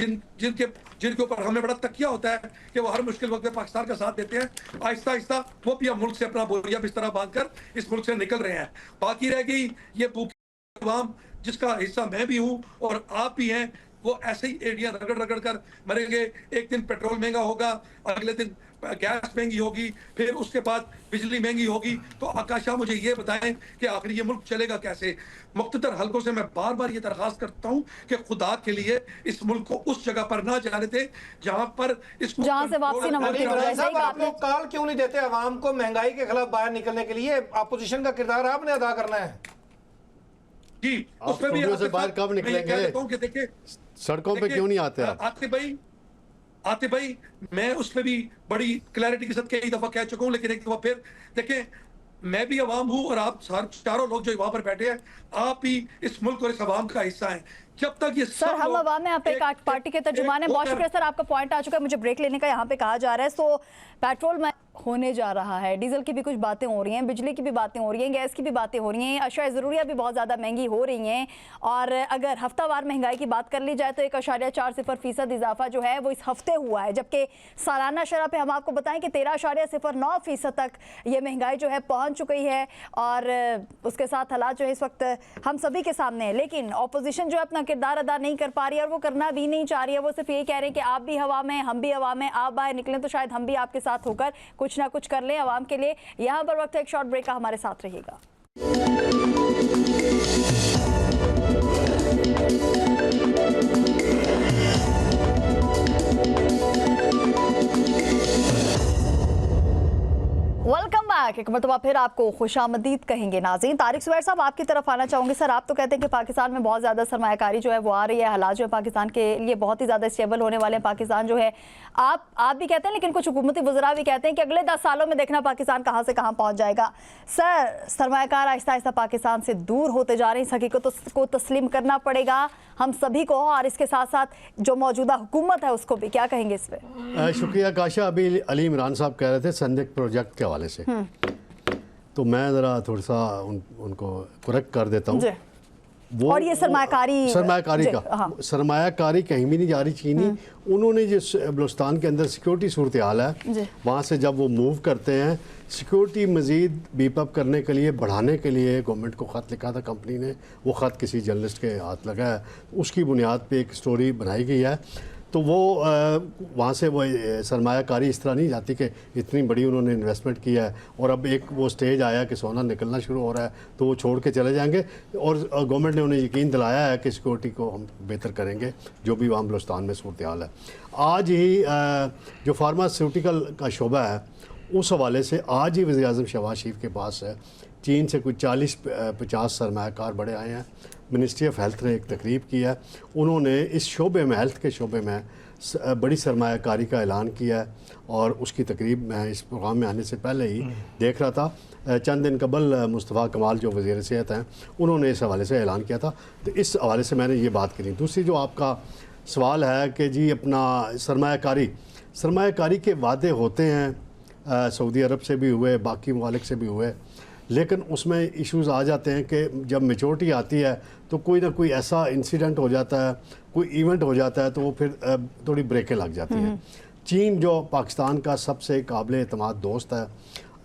जिनके ऊपर हमें बड़ा तकिया होता है कि वो हर मुश्किल वक्त में पाकिस्तान का साथ देते हैं, आहिस्ता आहिस्ता वो भी अब मुल्क से अपना बोरिया बिस्तरा बांधकर इस मुल्क से निकल रहे हैं। बाकी रह गई ये भूखी अवाम जिसका हिस्सा मैं भी हूँ और आप भी हैं, वो ऐसे ही एड़ियां रगड़ रगड़ कर मरेंगे। एक दिन पेट्रोल महंगा होगा, अगले दिन गैस महंगी होगी, फिर उसके बाद बिजली महंगी होगी। तो आकाशा मुझे ये बताएं कि आखिर ये मुल्क चलेगा कैसे। मुख्तलिफ हलकों से मैं बार बार ये दरख्वास्त करता हूँ कि खुदा के लिए इस मुल्क को उस जगह पर ना जाने दे जहाँ पर इसको जहाँ से वापसी न मुमकिन हो जाए। सही बात आप लोग कॉल क्यों नहीं देते आवाम को महंगाई के खिलाफ बाहर निकलने के लिए? अपोजिशन का किरदार आपने अदा करना है जी। उसमें भी से बाहर कब निकलेंगे? देखिए सड़कों पे क्यों नहीं आते आप? आतिफ भाई मैं उस पर भी बड़ी क्लैरिटी के साथ कई दफा कह चुका हूं, लेकिन एक दफा फिर देखें, मैं भी अवाम हूं और आप चारों लोग जो वहां पर बैठे हैं, आप भी इस मुल्क और इस अवाम का हिस्सा हैं। जब तक ये सर हम अवाम में आप एक पार्टी के तर्जुमान है। बहुत शुक्रिया सर, आपका पॉइंट आ चुका है, मुझे ब्रेक लेने का यहाँ पे कहा जा रहा है। सो पेट्रोल में होने जा रहा है, डीजल की भी कुछ बातें हो रही हैं, बिजली की भी बातें हो रही हैं, गैस की भी बातें हो रही हैं, अशाया ज़रूरिया भी बहुत ज़्यादा महंगी हो रही हैं। और अगर हफ्तावार महंगाई की बात कर ली जाए तो 1.40% इजाफा जो है वो इस हफ्ते हुआ है, जबकि सालाना शरह पे हम आपको बताएं कि 13.09% तक ये महंगाई जो है पहुँच चुकी है। और उसके साथ हालात जो है इस वक्त हम सभी के सामने है, लेकिन अपोजिशन जो है अपना किरदार अदा नहीं कर पा रही है और वो करना भी नहीं चाह रही है। वो सिर्फ ये कह रहे हैं कि आप भी हवा में, हम भी हवा में, आप बाहर निकलें तो शायद हम भी आपके साथ होकर कुछ ना कुछ कर लें आवाम के लिए। यहाँ पर वक्त एक शॉर्ट ब्रेक का, हमारे साथ रहिएगा। Welcome back. एक मरतबा फिर आपको खुशामदीद कहेंगे नाज़रीन। तारिक ज़ुबैर साहब आपकी तरफ आना चाहूँगी। सर आप तो कहते हैं कि पाकिस्तान में बहुत ज़्यादा सरमायाकारी जो है वो आ रही है, हालात जो है पाकिस्तान के लिए बहुत ही ज़्यादा स्टेबल होने वाले हैं। पाकिस्तान जो है आप भी कहते हैं, लेकिन कुछ हुकूमती वज़रा भी कहते हैं कि अगले 10 सालों में देखना पाकिस्तान कहाँ से कहाँ पहुँच जाएगा। सर सरमायाकार आहिस्ता आहिस्ता पाकिस्तान से दूर होते जा रहे हैं, इस हकीकत को तस्लीम करना पड़ेगा हम सभी को, और इसके साथ साथ जो मौजूदा हुकूमत है उसको भी। क्या कहेंगे इस पर? शुक्रिया काशा। अभी अली इमरान साहब कह रहे थे सैंडिक प्रोजेक्ट के हवाले से, तो मैं ज़रा थोड़ा सा उनको करेक्ट कर देता हूँ। वो और ये सरमायाकारी कहीं भी नहीं जा रही। चीनी उन्होंने जिस बलूचिस्तान के अंदर सिक्योरिटी सूरत हाल है, वहाँ से जब वो मूव करते हैं, सिक्योरिटी मज़ीद बीपअप करने के लिए, बढ़ाने के लिए गवर्नमेंट को ख़त लिखा था कंपनी ने। वो ख़त किसी जर्नलिस्ट के हाथ लगा है, उसकी बुनियाद पे एक स्टोरी बनाई गई है। तो वो वहाँ से वो सरमायाकारी इस तरह नहीं जाती कि इतनी बड़ी उन्होंने इन्वेस्टमेंट किया है और अब एक वो स्टेज आया कि सोना निकलना शुरू हो रहा है तो वो छोड़ के चले जाएंगे। और गवर्नमेंट ने उन्हें यकीन दिलाया है कि सिक्योरिटी को हम बेहतर करेंगे, जो भी वहाँ बलूचिस्तान में सूरत हाल है। आज ही जो फार्मास्यूटिकल का शोबा है, उस हवाले से आज ही वज़ीर-ए-आज़म शहबाज शरीफ के पास है चीन से कुछ 40-50 सरमायाकार बड़े आए हैं। मिनिस्ट्री ऑफ हेल्थ ने एक तकरीब की है, उन्होंने इस शोबे में, हेल्थ के शोबे में बड़ी सरमायाकारी का ऐलान किया है, और उसकी तकरीब मैं इस प्रोग्राम में आने से पहले ही देख रहा था। चंद दिन कबल मुस्तफ़ा कमाल जो वज़ीर सेहत हैं, उन्होंने इस हवाले से ऐलान किया था, तो इस हवाले से मैंने ये बात करी। दूसरी जो आपका सवाल है कि जी अपना सरमायाकारी के वादे होते हैं, सऊदी अरब से भी हुए, बाकी ममालिक से भी हुए, लेकिन उसमें इश्यूज़ आ जाते हैं कि जब मेचोरिटी आती है तो कोई ना कोई ऐसा इंसिडेंट हो जाता है, कोई इवेंट हो जाता है, तो वो फिर थोड़ी ब्रेकें लग जाती हैं। चीन जो पाकिस्तान का सबसे काबिल एतमाद दोस्त है,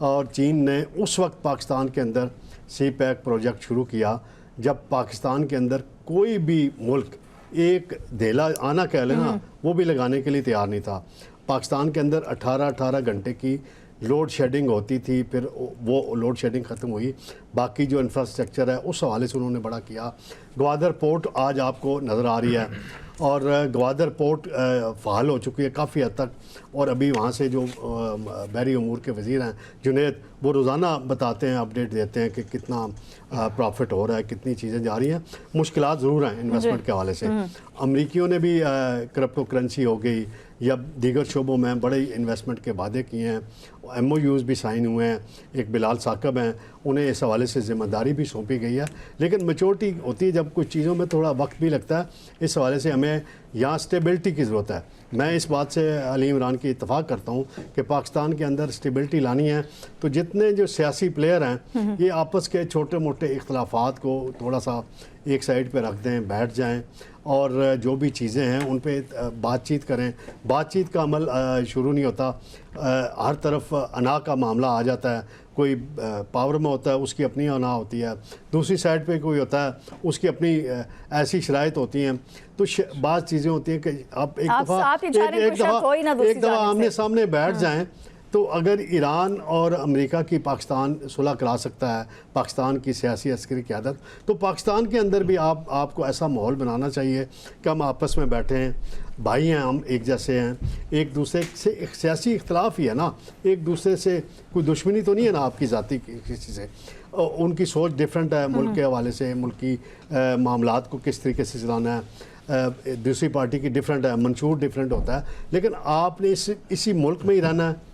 और चीन ने उस वक्त पाकिस्तान के अंदर CPEC प्रोजेक्ट शुरू किया जब पाकिस्तान के अंदर कोई भी मुल्क एक धेला आना कह लेना वो भी लगाने के लिए तैयार नहीं था। पाकिस्तान के अंदर 18 घंटे की लोड शेडिंग होती थी, फिर वो लोड शेडिंग ख़त्म हुई। बाकी जो इंफ्रास्ट्रक्चर है उस हवाले से उन्होंने बड़ा किया। ग्वादर पोर्ट आज आपको नज़र आ रही है, और ग्वादर पोर्ट फ़ाल हो चुकी है काफ़ी हद तक, और अभी वहाँ से जो बहरी अमूर के वज़ीर हैं जुनैद, वो रोज़ाना बताते हैं, अपडेट देते हैं कि कितना प्रॉफिट हो रहा है, कितनी चीज़ें जा रही हैं। मुश्किलात ज़रूर हैं इन्वेस्टमेंट के हवाले से। अमरीकियों ने भी क्रिप्टो करेंसी हो गई या दीगर शोबों में बड़े इन्वेस्टमेंट के वादे किए हैं, MOUs भी साइन हुए हैं। एक बिलाल साकब हैं, उन्हें इस हवाले से ज़िम्मेदारी भी सौंपी गई है, लेकिन मेचोरिटी होती है जब कुछ चीज़ों में थोड़ा वक्त भी लगता है। इस हवाले से हमें यहाँ स्टेबिलिटी की ज़रूरत है। मैं इस बात से अली इमरान की इत्तफाक करता हूँ कि पाकिस्तान के अंदर स्टेबिलिटी लानी है तो जितने जो सियासी प्लेयर हैं ये आपस के छोटे मोटे इख्तलाफात को थोड़ा सा एक साइड पे रख दें, बैठ जाएं, और जो भी चीज़ें हैं उन पे बातचीत करें। बातचीत का अमल शुरू नहीं होता, हर तरफ अना का मामला आ जाता है। कोई पावर में होता है उसकी अपनी अना होती है, दूसरी साइड पे कोई होता है उसकी अपनी ऐसी शराइत होती हैं। तो बाज़ चीज़ें होती हैं कि आप एक दफ़ा आमने सामने बैठ जाएं तो अगर ईरान और अमेरिका की पाकिस्तान सुलह करा सकता है, पाकिस्तान की सियासी अस्करी क़यादत, तो पाकिस्तान के अंदर भी आपको ऐसा माहौल बनाना चाहिए कि हम आपस में बैठे हैं, भाई हैं, हम एक जैसे हैं, एक दूसरे से एक सियासी इख्तलाफ ही है ना, एक दूसरे से कोई दुश्मनी तो नहीं है ना आपकी ज़ाती किसी से। उनकी सोच डिफरेंट है मुल्क के हवाले से, मुल्क की मामलात को किस तरीके से चलाना है, दूसरी पार्टी की डिफरेंट है, मंशूर डिफरेंट होता है, लेकिन आपने इसी मुल्क में ही रहना है।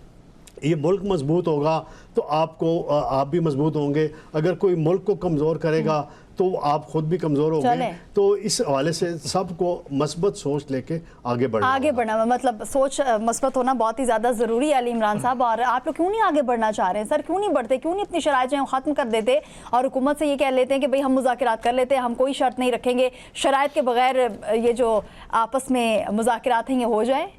ये मुल्क मजबूत होगा तो आप भी मजबूत होंगे। अगर कोई मुल्क को कमज़ोर करेगा तो आप खुद भी कमज़ोर होंगे। तो इस हवाले से सबको मस्बत सोच लेके आगे बढ़ना मतलब सोच मस्बत होना बहुत ही ज़्यादा ज़रूरी है अली इमरान साहब। और आप लोग क्यों नहीं आगे बढ़ना चाह रहे हैं सर? क्यों नहीं बढ़ते? क्यों नहीं अपनी शराइत जो ख़त्म कर देते और हुकूमत से ये कह लेते हैं कि भाई हम मुज़ाकरात कर लेते हैं, हम कोई शर्त नहीं रखेंगे, शराइत के बगैर ये जो आपस में मुज़ाकरात हैं ये हो जाए?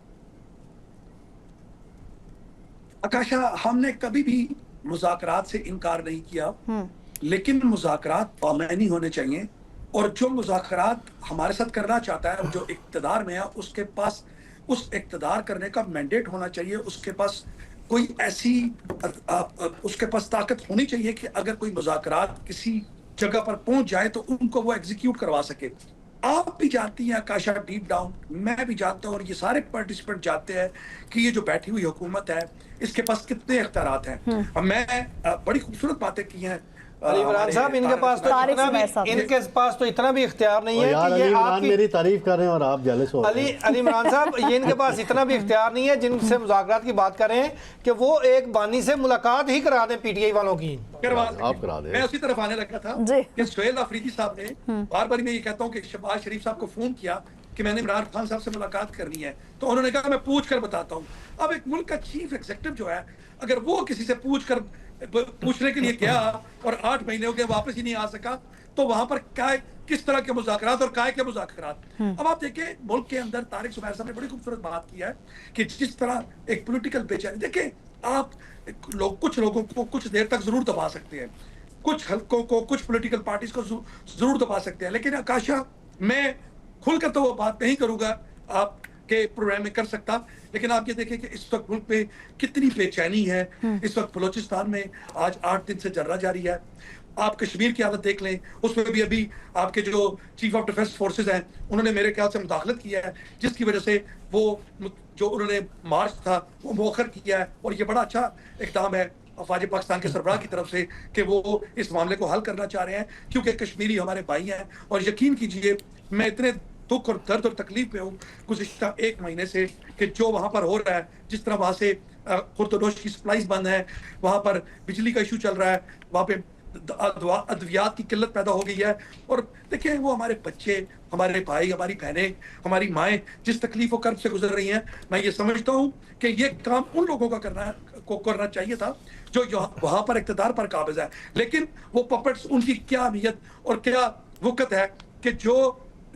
आकाशा, हमने कभी भी मुज़ाकरात से इनकार नहीं किया, लेकिन मुज़ाकरात बामैनी होने चाहिए। और जो मुज़ाकरात हमारे साथ करना चाहता है, जो इक़्तिदार में है, उसके पास उस इक़्तिदार करने का मैंडेट होना चाहिए। उसके पास कोई ऐसी उसके पास ताकत होनी चाहिए कि अगर कोई मुज़ाकरात किसी जगह पर पहुंच जाए तो उनको वो एग्जीक्यूट करवा सके। आप भी जानती हैं आकाशा, डीप डाउन मैं भी जानता हूँ और ये सारे पार्टिसिपेंट जानते हैं कि ये जो बैठी हुई हुकूमत है इसके पास कितने इख्तियारात हैं। अब मैं बड़ी खूबसूरत बातें की हैं अली इमरान साहब, इनके पास तो इतना भी इख्तियार नहीं है कि ये आपकी मेरी तारीफ कर रहे हैं और आप जेलस हो रहे हैं। अली इमरान साहब, ये इनके पास इतना भी इख्तियार नहीं है जिनसे मुज़ाकरात की बात कर रहे हैं कि वो एक बानी से मुलाकात ही करा दें PTI वालों की। आप करा दें। मैं उसी तरफ आने लगा था कि सुहेल अफरीदी साहब ने बार बार मैं ये कहता हूँ कि शहबाज शरीफ साहब को फोन किया कि मैंने इमरान खान साहब से मुलाकात करनी है, तो उन्होंने कहा मैं पूछ कर बताता हूँ। अब एक मुल्क का चीफ एग्जीक्यूटिव जो है, अगर वो किसी से पूछने के लिए गया और 8 महीने हो गए वापस ही नहीं आ सका, तो वहां पर किस तरह के मुज़ाकरात और काय के मुज़ाकरात। अब आप देखिए मुल्क के अंदर तारिक ज़ुबैर साहब ने बड़ी खूबसूरत बात की है कि जिस तरह एक पॉलिटिकल बेचैनी, देखिए आप कुछ लोगों को कुछ देर तक जरूर दबा सकते हैं, कुछ हल्कों को, कुछ पॉलिटिकल पार्टीज को जरूर दबा सकते हैं, लेकिन आकाशा मैं खुलकर तो वो बात नहीं करूंगा आपके प्रोग्राम में कर सकता, लेकिन आप ये देखें कि इस वक्त मुल्क पे कितनी बेचैनी है। इस वक्त बलोचिस्तान में आज 8 दिन से जर्रा जारी है। आप कश्मीर की हालत देख लें, उसमें भी अभी आपके जो चीफ ऑफ डिफेंस फोर्सेस हैं उन्होंने मेरे ख्याल से मुदाखलत किया है, जिसकी वजह से वो जो उन्होंने मार्च था वो मौखर किया है, और ये बड़ा अच्छा इक़दाम है। अफवाज पाकिस्तान के सरबराह की तरफ से कि वो इस मामले को हल करना चाह रहे हैं, क्योंकि कश्मीरी हमारे भाई हैं। और यकीन कीजिए मैं इतने दुख और दर्द और तकलीफ में हूँ गुज़िश्ता 1 महीने से कि जो वहाँ पर हो रहा है, जिस तरह वहाँ से खुर्दोश की सप्लाईज बंद है, वहाँ पर बिजली का इशू चल रहा है, वहाँ पे अद्वियात की किल्लत पैदा हो गई है। और देखिए वो हमारे बच्चे, हमारे भाई, हमारी बहनें, हमारी माएँ जिस तकलीफ और कर्ब से गुजर रही हैं, मैं ये समझता हूँ कि ये काम उन लोगों का करना चाहिए था जो वहाँ पर इक़्तिदार पर काबिज है। लेकिन वो पपेट्स, उनकी क्या अहमियत और क्या वक़्त है कि जो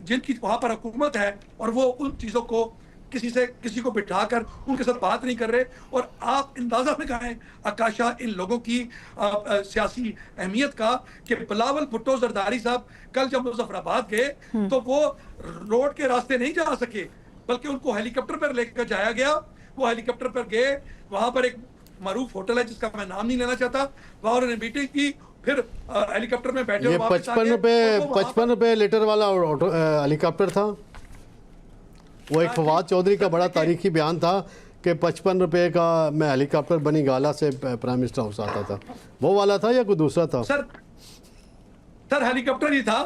जिनकी वहाँ पर हुकूमत है और वो उन चीज़ों को किसी को बिठाकर उनके साथ बात नहीं कर रहे। और आप अंदाजा लगाएं आकाशा इन लोगों की सियासी अहमियत का कि बिलावल भुट्टो जरदारी साहब कल जब मुजफ्फराबाद गए तो वो रोड के रास्ते नहीं जा सके, बल्कि उनको हेलीकॉप्टर पर लेकर जाया गया। वो हेलीकॉप्टर पर गए, वहां पर एक मारूफ होटल है जिसका मैं नाम नहीं लेना चाहता, वहां उन्होंने मीटिंग की, फिर हेलीकॉप्टर में बैठे। ये 55 रुपए लीटर वाला हेलीकॉप्टर था। वो एक फवाद चौधरी का बड़ा तारीखी बयान था कि 55 रुपए का मैं हेलीकॉप्टर बनी गाला से प्राइम मिनिस्टर हाउस आता था। वो वाला था या कोई दूसरा था? सर हेलीकॉप्टर ही था।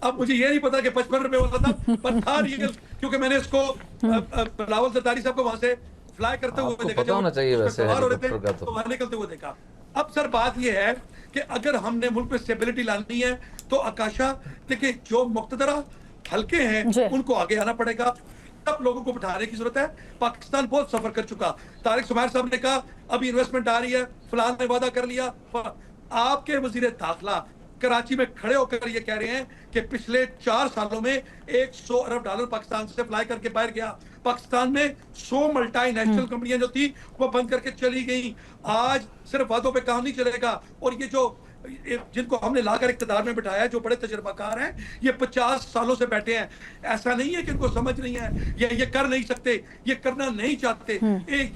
अब मुझे ये नहीं पता कि 55 रुपए वाला था, पर था रियल, क्योंकि मैंने इसको बिलावल जरदारी साहब को वहां से फ्लाई करते हुए देखा, पता होना चाहिए वैसे हेलीकॉप्टर का तो वहां निकलते हुए देखा। अब सर बात ये है कि अगर हमने मुल्क में स्टेबिलिटी लानी है तो आकाशा देखिए जो मुक्तदरा हल्के हैं उनको आगे आना पड़ेगा। सब लोगों को बिठाने की जरूरत है। पाकिस्तान बहुत सफर कर चुका। तारिक सुमैर साहब ने कहा अभी इन्वेस्टमेंट आ रही है, फलान ने वादा कर लिया। आपके वजीर दाखिला कराची में खड़े होकर ये कह रहे हैं कि पिछले 4 सालों में $100 अरब पाकिस्तान से फ्लाई करके बाहर गया। पाकिस्तान में 100 मल्टीनेशनल कंपनियां जो थी वो बंद करके चली गई। आज सिर्फ वादों पे काम नहीं चलेगा। और ये जो जिनको हमने लाकर इक़्तिदार में बिठाया, जो बड़े तजर्बाकार हैं, ये 50 सालों से बैठे हैं। ऐसा नहीं है कि इनको समझ नहीं है, ये कर नहीं सकते, ये करना नहीं चाहते।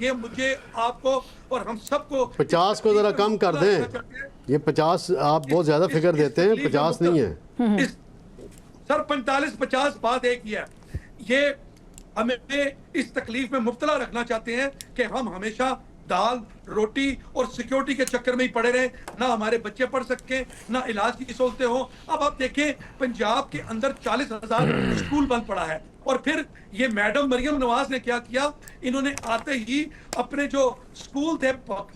ये मुझे, आपको और हम सबको 50 को जरा कम कर दें। ये 50 आप बहुत ज्यादा फिगर देते हैं, 50 नहीं है सर। 45-50 बात एक ही है। ये हमें इस तकलीफ में मुब्तला रखना चाहते हैं कि हम हमेशा दाल रोटी और सिक्योरिटी के चक्कर में ही पड़े रहे, ना हमारे बच्चे पढ़ सके, ना इलाज की सहूलतें हो। अब आप देखें पंजाब के अंदर 40,000 स्कूल बंद पड़ा है। और फिर ये मैडम मरियम नवाज ने क्या किया, इन्होंने आते ही अपने जो स्कूल थे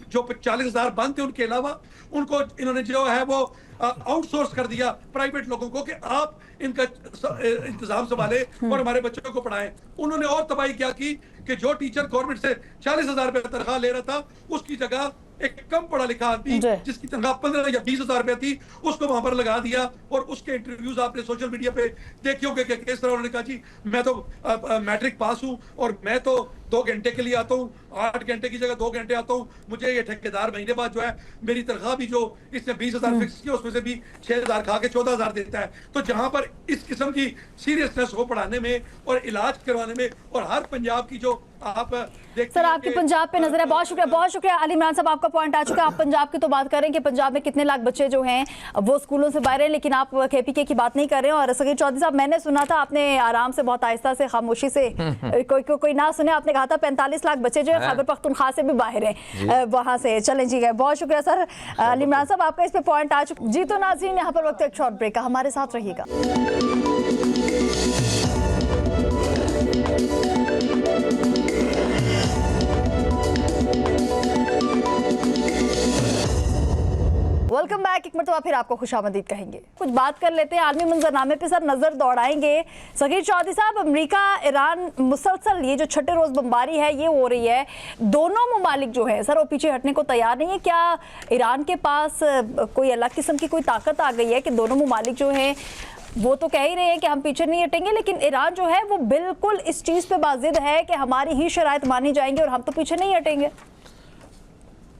जो 40,000 बंद थे उनके अलावा उनको इन्होंने जो है वो आउटसोर्स कर दिया प्राइवेट लोगों को कि आप इनका इंतजाम संभाले और हमारे बच्चों को पढ़ाएं। उन्होंने और तबाही क्या की कि जो टीचर गवर्नमेंट से 40,000 रुपए तनख्वाह ले रहा था उसकी जगह एक कम पढ़ा लिखा आदमी जिसकी तनख्वाह 15 या 20,000 रुपए थी उसको वहां पर लगा दिया। और उसके इंटरव्यूज आपने सोशल मीडिया पे देखे होंगे कि किस तरह उन्होंने कहा जी मैं तो मैट्रिक पास हूं और मैं तो 2 घंटे के लिए आता हूं, 8 घंटे की जगह 2 घंटे आता हूं। मुझे ये ठेकेदार महीने बाद जो है मेरी तनख्वाह भी जो इसने 20,000 फिक्स किया उसमें से भी 6,000 खा के 14,000 देता है। तो जहां पर इस किस्म की सीरियसनेस हो पढ़ाने में और इलाज करवाने में, और हर पंजाब की जो आप देखते सर आपकी पंजाब पे नजर है। बहुत शुक्रिया अली इमरान साहब, आपका पॉइंट आ चुका है। आप पंजाब की तो बात कर रहे हैं कि पंजाब में कितने लाख बच्चे जो हैं वो स्कूलों से बाहर हैं, लेकिन आप KPK की बात नहीं कर रहे हैं। और सगीर चौधरी साहब, मैंने सुना था आपने आराम से बहुत आहिस्ता से खामोशी से कोई ना सुने, आपने कहा था 45 लाख बच्चे जो है खैबर पख्तूनख्वा से भी बाहर हैं वहां से। चलें जी, बहुत शुक्रिया सर अली इमरान साहब, आपका इस पे पॉइंट आ चुका। जी तो नाज़रीन, यहाँ पर वक्त एक शॉर्ट ब्रेक का, हमारे साथ रहिएगा। Welcome back. एक मरतबा फिर आपको खुशामदीद कहेंगे। कुछ बात कर लेते हैं आलमी मंजरनामे पे सर नजर दौड़ाएंगे। सगीर चौधरी साहब, अमेरिका ईरान मुसलसल ये जो 6ठे रोज बमबारी है ये हो रही है, दोनों ममालिक जो है सर वो पीछे हटने को तैयार नहीं है। क्या ईरान के पास कोई अलग किस्म की कोई ताकत आ गई है कि दोनों ममालिक जो है वो तो कह ही रहे हैं कि हम पीछे नहीं हटेंगे, लेकिन ईरान जो है वो बिल्कुल इस चीज पे बाजिद है कि हमारी ही शराइत मानी जाएंगी और हम तो पीछे नहीं हटेंगे।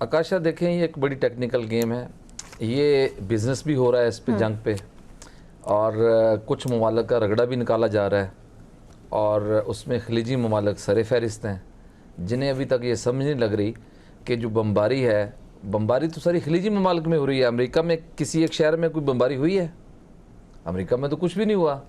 आकाशा देखें, ये एक बड़ी टेक्निकल गेम है, ये बिज़नेस भी हो रहा है इस पे जंग पे, और कुछ ममालिक का रगड़ा भी निकाला जा रहा है, और उसमें खलीजी ममालिक सरे फहरिस्त हैं जिन्हें अभी तक ये समझ नहीं लग रही कि जो बमबारी है, बमबारी तो सारी खलीजी ममालिक में हो रही है। अमेरिका में किसी एक शहर में कोई बमबारी हुई है? अमेरिका में तो कुछ भी नहीं हुआ।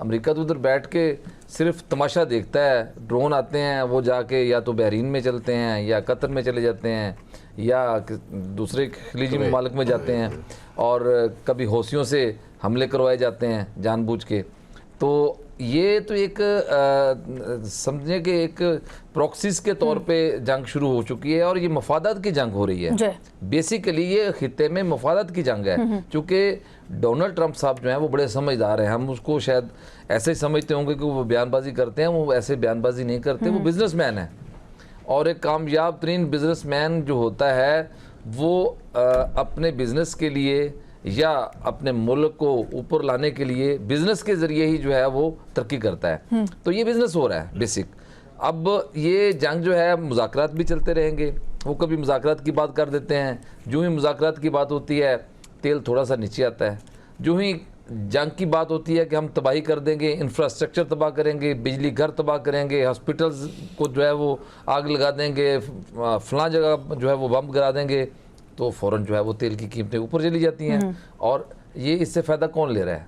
अमेरिका तो उधर बैठ के सिर्फ तमाशा देखता है। ड्रोन आते हैं, वो जाके या तो बहरीन में चलते हैं या कतर में चले जाते हैं या दूसरे खलीजी ममालिक में जाते हैं, और कभी हौसियों से हमले करवाए जाते हैं जानबूझ के। तो ये तो एक समझे कि एक प्रॉक्सिस के तौर पे जंग शुरू हो चुकी है, और ये मफादात की जंग हो रही है। बेसिकली ये खित्ते में मफादात की जंग है, क्योंकि डोनाल्ड ट्रंप साहब जो हैं वो बड़े समझदार हैं। हम उसको शायद ऐसे ही समझते होंगे कि वो बयानबाजी करते हैं, वो ऐसे बयानबाजी नहीं करते, वो बिजनेसमैन है। और एक कामयाब तरीन बिजनेसमैन जो होता है वो अपने बिजनेस के लिए या अपने मुल्क को ऊपर लाने के लिए बिजनेस के जरिए ही जो है वो तरक्की करता है। तो ये बिजनेस हो रहा है बेसिक। अब ये जंग जो है मुज़ाकरात भी चलते रहेंगे, वो कभी मुज़ाकरात की बात कर देते हैं, जो ही मुज़ाकरात की बात होती है तेल थोड़ा सा नीचे आता है। जो ही जंग की बात होती है कि हम तबाही कर देंगे, इंफ्रास्ट्रक्चर तबाह करेंगे, बिजली घर तबाह करेंगे, हॉस्पिटल्स को जो है वो आग लगा देंगे, फलां जगह जो है वो बम गिरा देंगे, तो फ़ौरन जो है वो तेल की कीमतें ऊपर चली जाती हैं। और ये इससे फ़ायदा कौन ले रहा है?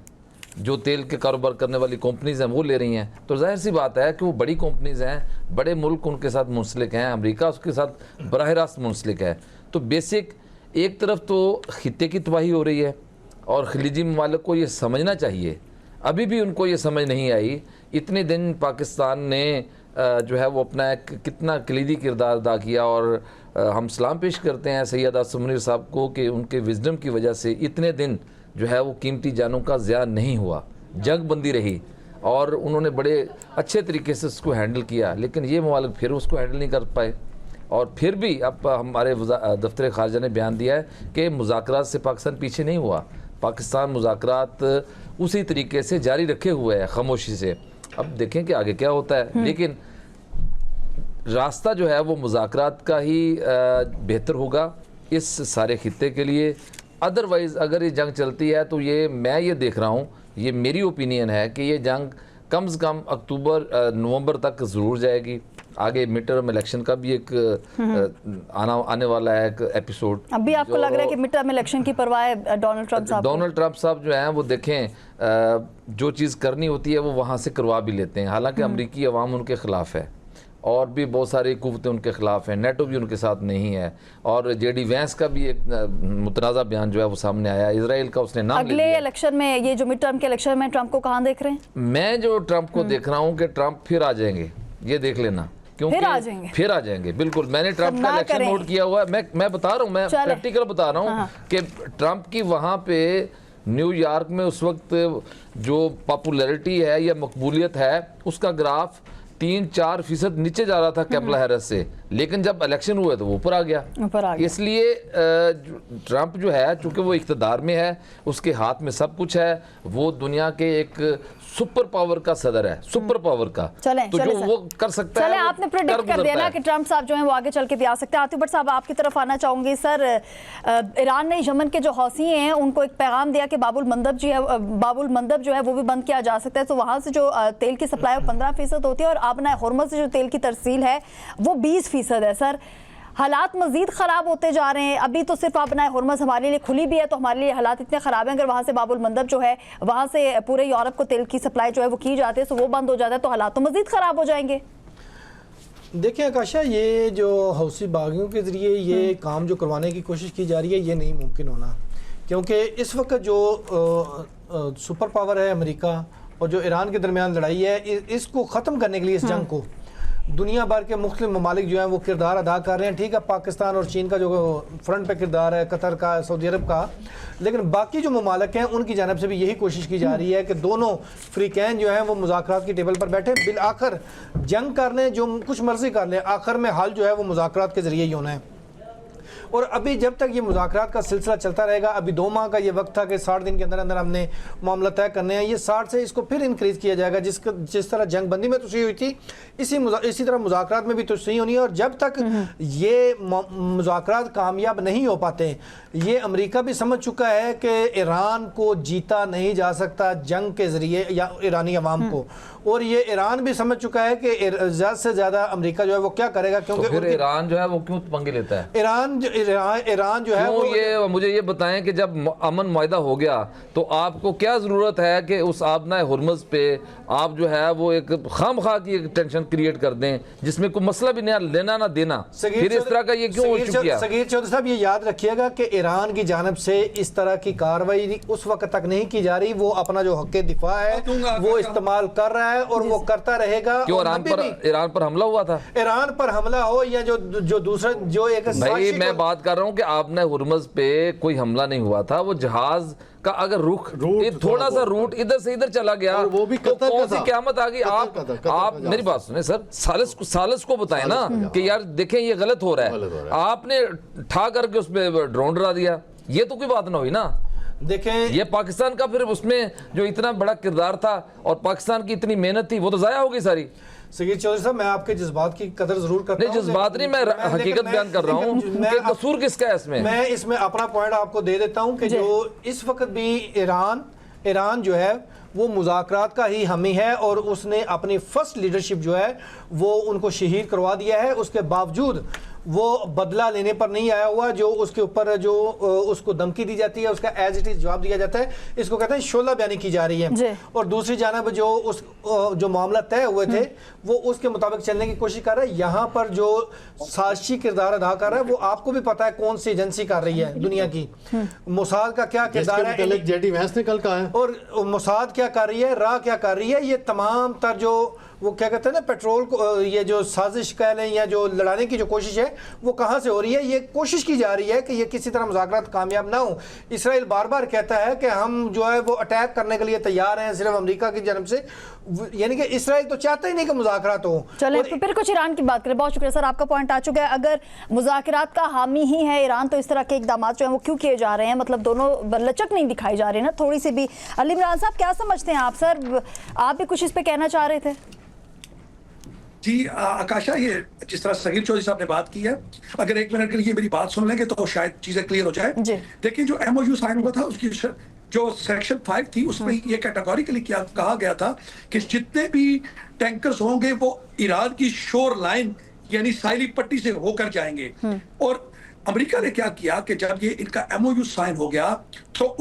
जो तेल के कारोबार करने वाली कंपनीज़ हैं वो ले रही हैं। तो जाहिर सी बात है कि वो बड़ी कंपनीज़ हैं, बड़े मुल्क उनके साथ मुंसलिक हैं, अमेरिका उसके साथ बराह रास्त मुंसलिक है। तो बेसिक एक तरफ तो खित्ते की तबाही हो रही है, और खलीजी ममालिक को ये समझना चाहिए, अभी भी उनको ये समझ नहीं आई। इतने दिन पाकिस्तान ने जो है वो अपना एक कितना कलीदी किरदार अदा किया, और हम सलाम पेश करते हैं सैयद आसिफ मुनीर साहब को कि उनके विजडम की वजह से इतने दिन जो है वो कीमती जानों का ज़िया नहीं हुआ, जंग बंदी रही, और उन्होंने बड़े अच्छे तरीके से उसको हैंडल किया। लेकिन ये ममालिक फिर उसको हैंडल नहीं कर पाए, और फिर भी अब हमारे दफ्तर खारजा ने बयान दिया है कि मुज़ाकरात से पाकिस्तान पीछे नहीं हुआ। पाकिस्तान मुज़ाकरात उसी तरीके से जारी रखे हुए है खामोशी से। अब देखें कि आगे क्या होता है, लेकिन रास्ता जो है वो मुज़ाकरात का ही बेहतर होगा इस सारे खित्ते के लिए। अदरवाइज़ अगर ये जंग चलती है तो मैं ये देख रहा हूँ, ये मेरी ओपिनियन है कि ये जंग कम से कम अक्टूबर नवंबर तक ज़रूर जाएगी। आगे मिड टर्म इलेक्शन का भी एक आने वाला है एक एपिसोड। अभी आपको लग रहा है कि मिड टर्म इलेक्शन की परवाह है डोनाल्ड ट्रंप साहब? डोनाल्ड ट्रंप साहब जो हैं वो देखें जो चीज़ करनी होती है वो वहाँ से करवा भी लेते हैं। हालांकि अमरीकी अवाम उनके ख़िलाफ़ है, और भी बहुत सारी कुव्वतें उनके ख़िलाफ़ हैं, नेटो भी उनके साथ नहीं है, और जेडी वैंस का भी एक मुतनाज़ा बयान जो है वो सामने आया, इजराइल का उसने नाम अगले इलेक्शन में, ये जो मिड टर्म के इलेक्शन में ट्रंप को कहाँ देख रहे हैं? मैं जो ट्रंप को देख रहा हूँ कि ट्रंप फिर आ जाएंगे, ये देख लेना, क्योंकि फिर आ जाएंगे बिल्कुल। मैंने ट्रंप का इलेक्शन नोट किया हुआ है, मैं बता रहा हूँ, मैं प्रैक्टिकल बता रहा हूँ कि ट्रंप की वहाँ पे न्यूयॉर्क में उस वक्त जो पॉपुलैरिटी है या मकबूलियत है उसका ग्राफ 3-4% नीचे जा रहा था कैमला हैरिस से, लेकिन जब इलेक्शन हुए तो वो ऊपर आ गया। इसलिए ट्रंप जो है चूंकि वो इख्तिदार में है, उसके हाथ में सब कुछ है, वो दुनिया के एक सुपर पावर का सदर है, सुपर पावर का। तो जो वो कर सकता है, आपने प्रेडिक्ट कर दिया ना कि ट्रंप साहब जो हैं वो आगे चल के भी आ सकते हैं। आतिफ भट्ट साहब आपकी तरफ आना चाहूंगी। सर, ईरान ने यमन के जो हौसी हैं उनको एक पैगाम दिया कि बाबुल मंदब जो है वो भी बंद किया जा सकता है। तो वहां से जो तेल की सप्लाई 15% होती है, और आबना होर्मुज़ से जो तेल की तरसील है वो 20% है। सर, हालात मजीद ख़राब होते जा रहे हैं। अभी तो सिर्फ आबना होर्मुज़ हमारे लिए खुली भी है तो हमारे लिए हालात इतने ख़राब हैं, अगर वहाँ से बाबुल मंदब जो है वहाँ से पूरे यूरोप को तेल की सप्लाई जो है वो की जाती है, तो वो बंद हो जाता है, तो हालात तो मजीद ख़राब हो जाएंगे। देखिए आकाशा, ये जो हौसी बागियों के ज़रिए ये काम जो करवाने की कोशिश की जा रही है ये नहीं मुमकिन होना, क्योंकि इस वक्त जो सुपर पावर है अमेरिका और जो ईरान के दरमियान लड़ाई है, इसको ख़त्म करने के लिए इस जंग को दुनिया भर के मुख्तलिफ ममालिक जो हैं वो किरदार अदा कर रहे हैं। ठीक है, पाकिस्तान और चीन का जो फ्रंट पे किरदार है, कतर का, सऊदी अरब का, लेकिन बाकी जो ममालिक हैं उनकी जानब से भी यही कोशिश की जा रही है कि दोनों फ्रीकैन जो हैं वो मुज़ाकरात की टेबल पर बैठे, बिल आखिर जंग कर लें, जो कुछ मर्जी कर लें, आखिर में हल जो है वो मुज़ाकरात के ज़रिए ही होना है। और अभी जब तक ये मुज़ाकरात का सिलसिला चलता रहेगा, अभी 2 माह का ये वक्त था कि 60 दिन के अंदर अंदर हमने मामला तय करने हैं, ये 60 से इसको फिर इंक्रीज़ किया जाएगा। जिस तरह जंग बंदी में तोसी हुई थी, इसी तरह मुज़ाकरात में भी तोसी होनी है। और जब तक ये मुज़ाकरात कामयाब नहीं हो पाते, ये अमेरिका भी समझ चुका है कि ईरान को जीता नहीं जा सकता जंग के ज़रिए या ईरानी अवाम को, और ये ईरान भी समझ चुका है कि ज़्यादा से ज़्यादा अमेरिका जो है वो क्या करेगा, क्योंकि तो फिर ईरान जो है वो क्यों पंगे लेता है? ईरान जो है क्यों वो ये मुझे ये बताएं कि जब अमन मुआहदा हो गया तो आपको क्या ज़रूरत है कि उस आबनाए हुर्मुज़ पे आप जो है वो एक खामखा की एक टेंशन क्रिएट कर दें जिसमें कोई मसला भी नहीं लेना ना देना, फिर इस तरह का ये क्यों इशू किया? सगीर चौधरी साहब ये याद रखिएगा कि ईरान की जानिब से इस तरह की कार्रवाई उस वक्त तक नहीं की जा रही, वो अपना जो हक दिफा है वो इस्तेमाल कर रहा है और वो करता रहेगा। क्यों ईरान पर हमला हुआ था? ईरान पर हमला हो या जो दूसरा जो एक भाई मैं बात कर रहा हूँ कि आपने हुर्मुज़ पे कोई हमला नहीं हुआ था, वो जहाज का अगर रुख थोड़ा सा रूट इधर से इधर चला गया वो भी तो कौन सी क़यामत आ गई? आप का मेरी बात सुने सर, सालिस को बताएं ना कि यार देखें ये गलत हो रहा है, आपने ठा करके उस पर ड्रोन डरा दिया, ये तो कोई बात ना हुई ना। देखें ये पाकिस्तान का फिर उसमें जो इतना बड़ा किरदार था और पाकिस्तान की इतनी मेहनत थी वो तो जाया हो गई सारी। सगीर चौधरी साहब मैं आपके जज्बात की कदर जरूर करता हूं, नहीं जज्बात नहीं, मैं हकीकत बयान कर रहा हूँ कि कसूर किसका है इसमें। मैं इसमें अपना पॉइंट आपको दे देता हूं कि जो इस वक्त भी ईरान जो है वो मुज़ाकरात का ही हामी है और उसने अपनी फर्स्ट लीडरशिप जो है वो उनको शहीद करवा दिया है। उसके बावजूद वो बदला लेने पर नहीं आया हुआ, जो उसके ऊपर जो उसको धमकी दी जाती है उसका एज इट इज जवाब दिया जाता है, इसको कहते हैं शोला बयानी की जा रही है। और दूसरी जानब जो मामला तय हुए थे वो उसके मुताबिक चलने की कोशिश कर रहा है। यहाँ पर जो साजिशी किरदार अदा कर रहा है वो आपको भी पता है कौन सी एजेंसी कर रही है दुनिया की, मोसाद का क्या किरदार है जेडी वैंस ने कल कहा है, और मोसाद क्या कर रही है, रा क्या कर रही है, ये तमाम तर जो वो क्या कहते हैं ना पेट्रोल को, ये जो साजिश कह लें या जो लड़ाने की जो कोशिश है वो कहाँ से हो रही है? ये कोशिश की जा रही है कि ये किसी तरह मुज़ाकरात कामयाब ना हो। इसराइल बार बार कहता है कि हम जो है वो अटैक करने के लिए तैयार हैं सिर्फ अमेरिका की जानब से, यानी कि इसराइल तो चाहता ही नहीं कि मुज़ाकरात हो। चलें तो फिर कुछ ईरान की बात करें। बहुत शुक्रिया सर, आपका पॉइंट आ चुका है। अगर मुज़ाकरात का हामी ही है ईरान तो इस तरह के इकदाम जो है वो क्यों किए जा रहे हैं? मतलब दोनों लचक नहीं दिखाई जा रही ना थोड़ी सी भी। अली इमरान साहब क्या समझते हैं आप? सर आप भी कुछ इस पे कहना चाह रहे थे? जी आकाशा, ये जिस तरह सगीर चौधरी साहब ने बात की है, अगर एक मिनट के लिए मेरी बात सुन लेंगे तो शायद चीजें क्लियर हो जाए। देखिए जो MOU साइन हुआ था उसकी जो सेक्शन 5 थी उसमें ये कैटेगोरिकली क्या कहा गया था कि जितने भी टैंकर्स होंगे वो ईरान की शोर लाइन यानी साहिली पट्टी से होकर जाएंगे। और अमेरिका ने क्या किया कि जब ये इनका MOU साइन हो गया तो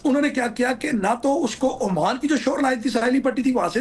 उन्होंने क्या किया कि ना तो उसको ओमान की जो शोर लाइन थी साहिली पट्टी थी वहां से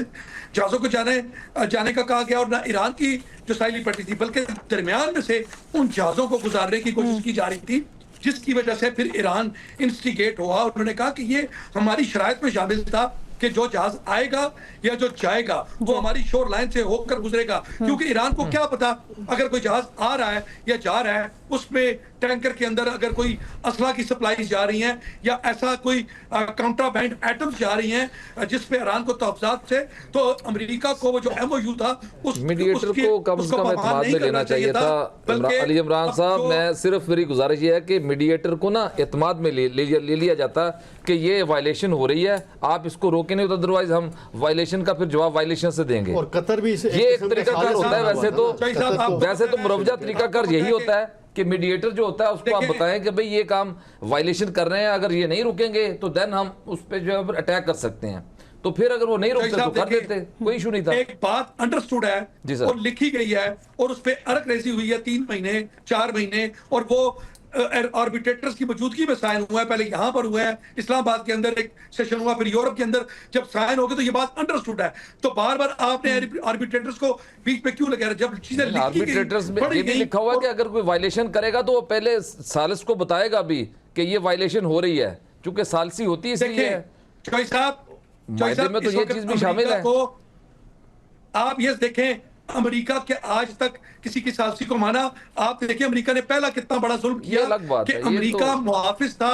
जहाजों को जाने का कहा गया और ना ईरान की जो साहिली पट्टी थी, बल्कि दरमियान में से उन जहाजों को गुजारने की कोशिश की जा रही थी, जिसकी वजह से फिर ईरान इंस्टिगेट हुआ। उन्होंने कहा कि ये हमारी शराइत में शामिल था कि जो जहाज आएगा या जो जाएगा वो हमारी शोर लाइन से होकर गुजरेगा, क्योंकि ईरान को क्या पता अगर कोई जहाज आ रहा है या जा रहा है उसमें टैंकर के अंदर अगर कोई असला की सप्लाई जा रही है या ऐसा कोई काउंटरबैंड एटम्स जा रही हैं जिस पे ईरान को तहफ़्ज़ात से, तो अमेरिका को वो जो MOU था उस मीडिएटर को कम से कम एतमाद में लेना चाहिए था। अली इमरान साहब, मैं सिर्फ मेरी गुजारिश ये है कि मीडिएटर को ना एतमाद में ले लिया जाता कि ये वायलेशन हो रही है, आप इसको रोके नहीं तो अदरवाइज हम वायलेशन का फिर जवाब वायलेशन से देंगे। और कतर भी ये एक तरीकाकार होता है वैसे तो मुरवजा तरीकाकार यही होता है कि मीडिएटर जो होता है उसको आप बताएं कि भाई ये काम वायलेशन कर रहे हैं, अगर ये नहीं रुकेंगे तो देन हम उस पर जो है अटैक कर सकते हैं। तो फिर अगर वो नहीं रुकते तो कर देते, कोई इशू नहीं था। एक बात अंडरस्टूड है और लिखी गई है और उस पर अर्क रेजी हुई है 3 महीने 4 महीने, और वो आर्बिट्रेटर्स की मौजूदगी में साइन हुआ है। पहले यहाँ पर हुआ है इस्लामाबाद के अंदर एक सेशन हुआ, फिर यूरोप के अंदर जब साइन हो गए तो ये बात अंडरस्टूड है। तो बार बार आपने आर्बिट्रेटर्स को बीच पे क्यों लगा? जब चीजें आर्बिट्रेटर्स में ये भी लिखा हुआ कि अगर कोई वायलेशन करेगा तो वो पहले सालिस को बताएगा भी कि ये वायलेशन हो रही है, क्योंकि सालसी होती है इसलिए चौधरी साहब में तो ये चीज भी शामिल है। आप ये देखें अमेरिका के आज तक किसी की सालसी को माना? आप देखिए अमेरिका ने पहला कितना बड़ा जुल्म किया कि अमेरिका मुहाफिज था।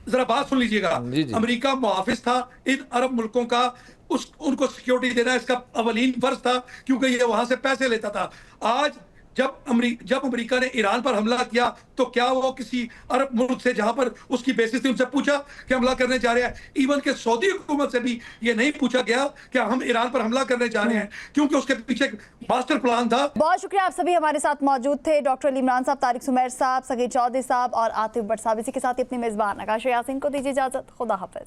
जरा बात सुन लीजिएगा, अमेरिका मुहाफिज था इन अरब मुल्कों का, उनको सिक्योरिटी देना इसका अवलीन फर्ज था क्योंकि ये वहां से पैसे लेता था। आज जब अमेरिका ने ईरान पर हमला किया तो क्या वो किसी अरब मुल्क से जहां पर उसकी बेसिस थी उनसे पूछा कि हमला करने जा रहे हैं? इवन के सऊदी हुकूमत से भी ये नहीं पूछा गया कि हम ईरान पर हमला करने जा रहे हैं, क्योंकि उसके पीछे मास्टर प्लान था। बहुत शुक्रिया, आप सभी हमारे साथ मौजूद थे। डॉक्टर अली इमरान साहब, तारिक सुमैर साहब, सगीर चौधरी साहब और आतिफ भट्ट साहब। इसी के साथ अपनी मेजबान आकाशा यासीन को दीजिए इजाजत। खुदा हाफिज।